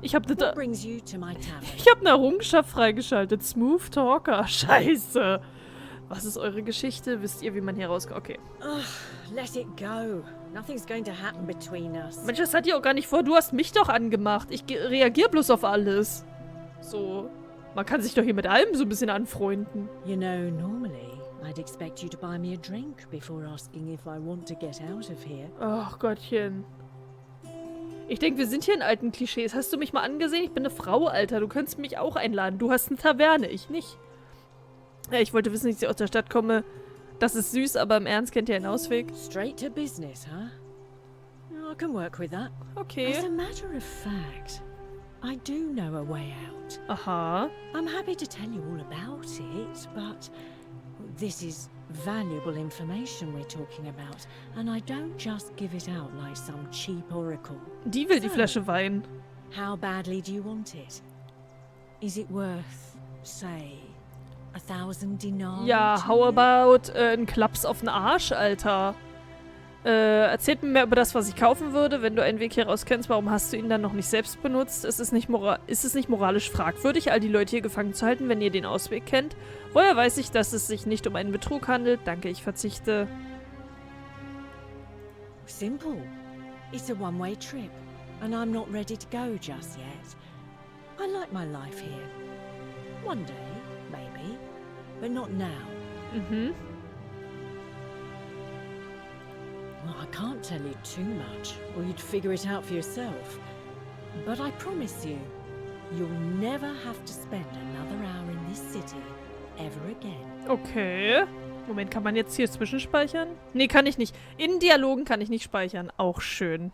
A: what
E: brings you to my tavern?
A: Ich habe eine Errungenschaft freigeschaltet. Smooth Talker. Scheiße. Was ist eure Geschichte? Wisst ihr, wie man hier rauskommt? Okay.
E: Let it go. Nothing's going to happen between us.
A: Mensch, das hat ihr auch gar nicht vor. Du hast mich doch angemacht. Ich reagiere bloß auf alles. So. Man kann sich doch hier mit allem so ein bisschen anfreunden.
E: You know, normally I'd expect you to buy me a drink before asking if I want to get out of here.
A: Ach Gottchen. Ich denke, wir sind hier in alten Klischees. Hast du mich mal angesehen? Ich bin eine Frau, Alter. Du könntest mich auch einladen. Du hast eine Taverne, ich nicht. Ja, ich wollte wissen, dass ich aus der Stadt komme. Das ist süß, aber im Ernst kennt ihr einen Ausweg.
E: Straight to business, huh? I can work with that.
A: Okay.
E: As a matter of fact, I do know a way out.
A: Aha.
E: I'm happy to tell you all about it, but this is valuable information we're talking about, and I don't just give it out like some cheap oracle.
A: Die will die Flasche Wein.
E: How badly do you want it? Is it worth, say, 1,000 Dinari?
A: Ja, how about ein Klaps auf den Arsch, Alter? Erzählt mir mehr über das, was ich kaufen würde. Wenn du einen Weg hier raus kennst, warum hast du ihn dann noch nicht selbst benutzt? Ist es nicht moralisch fragwürdig, all die Leute hier gefangen zu halten, wenn ihr den Ausweg kennt? Woher weiß ich, dass es sich nicht um einen Betrug handelt? Danke, ich verzichte.
E: Simple. It's a one-way trip, and I'm not ready to go just yet. I like my life here. One day, maybe, but not now.
A: Mhm.
E: Well, I can't tell you too much, or you'd figure it out for yourself. But I promise you, you'll never have to spend another hour in this city ever again.
A: Okay. Moment, kann man jetzt hier zwischenspeichern? Nee, kann ich nicht. In Dialogen kann ich nicht speichern. Auch schön.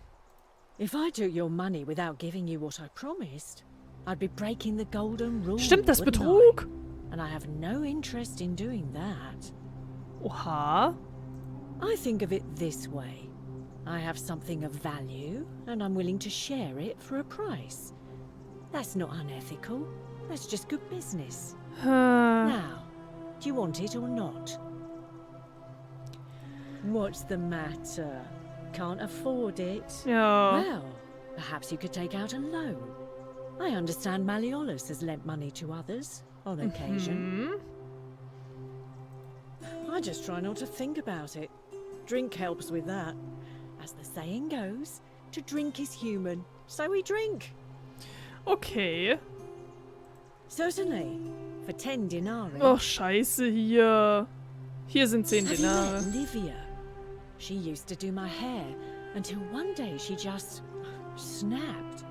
E: If I took your money without giving you what I promised, I'd be breaking the golden rule.
A: Stimmt, das
E: wouldn't
A: Betrug?
E: I? And I have no interest in doing that.
A: Oha.
E: I think of it this way. I have something of value, and I'm willing to share it for a price. That's not unethical. That's just good business. Now, do you want it or not? What's the matter? Can't afford it?
A: Ja.
E: Well, perhaps you could take out a loan. I understand Malleolus has lent money to others on occasion. I just try not to think about it. Drink helps with that. As the saying goes, to drink is human, so we drink.
A: Okay.
E: Certainly, for 10 denarii.
A: Oh, scheiße, hier. Hier sind 10
E: Have you met
A: Denare.
E: Livia? She used to do my hair, until one day she just snapped.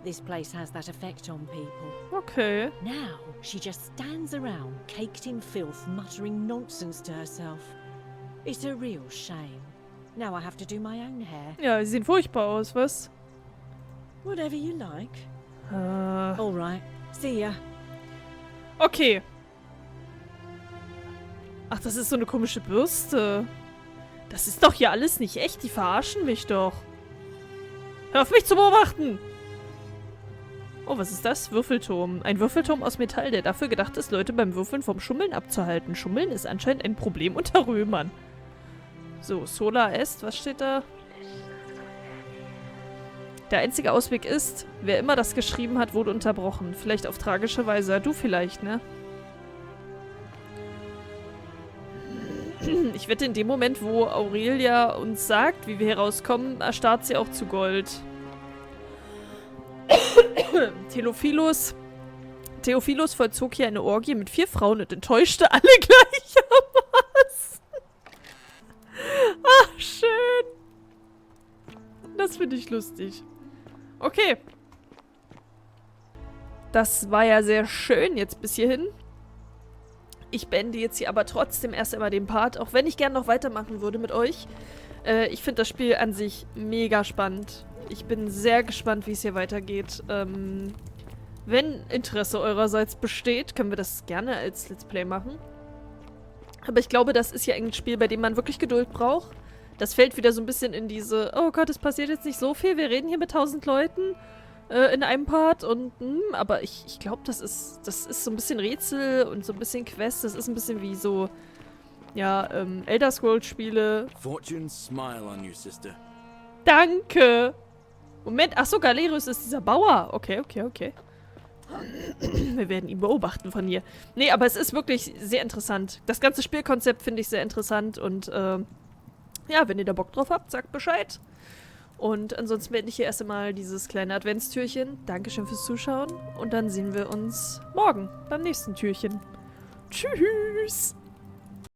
E: This place has that effect on people.
A: Okay.
E: Now, she just stands around, caked in filth, muttering nonsense to herself. It's a real shame. Now I have to do my own hair.
A: Ja, sie sehen furchtbar aus, was?
E: Whatever you like. All right. See ya.
A: Okay. Ach, das ist so eine komische Bürste. Das ist doch hier alles nicht echt. Die verarschen mich doch. Hör auf mich zu beobachten! Oh, was ist das? Würfelturm. Ein Würfelturm aus Metall, der dafür gedacht ist, Leute beim Würfeln vom Schummeln abzuhalten. Schummeln ist anscheinend ein Problem unter Römern. So, Sola Est, was steht da? Der einzige Ausweg ist, wer immer das geschrieben hat, wurde unterbrochen. Vielleicht auf tragische Weise. Du vielleicht, ne? Ich wette, in dem Moment, wo Aurelia uns sagt, wie wir hier rauskommen, erstarrt sie auch zu Gold. Theophilus vollzog hier eine Orgie mit 4 Frauen und enttäuschte alle gleichermaßen. Ach, schön. Das finde ich lustig. Okay. Das war ja sehr schön jetzt bis hierhin. Ich beende jetzt hier aber trotzdem erst einmal den Part, auch wenn ich gerne noch weitermachen würde mit euch. Ich finde das Spiel an sich mega spannend. Ich bin sehr gespannt, wie es hier weitergeht. Wenn Interesse eurerseits besteht, können wir das gerne als Let's Play machen. Aber ich glaube, das ist ja ein Spiel, bei dem man wirklich Geduld braucht. Das fällt wieder so ein bisschen in diese, oh Gott, es passiert jetzt nicht so viel, wir reden hier mit 1000 Leuten in einem Part und, aber ich glaube, das ist so ein bisschen Rätsel und so ein bisschen Quest, das ist ein bisschen wie so, ja, Elder Scrolls Spiele.
D: Fortune smile on you, sister.
A: Danke! Moment, achso, Galerius ist dieser Bauer. Okay. Wir werden ihn beobachten von hier. Nee, aber es ist wirklich sehr interessant. Das ganze Spielkonzept finde ich sehr interessant und, ja, wenn ihr da Bock drauf habt, sagt Bescheid. Und ansonsten beende ich hier erst einmal dieses kleine Adventstürchen. Dankeschön fürs Zuschauen und dann sehen wir uns morgen beim nächsten Türchen. Tschüss!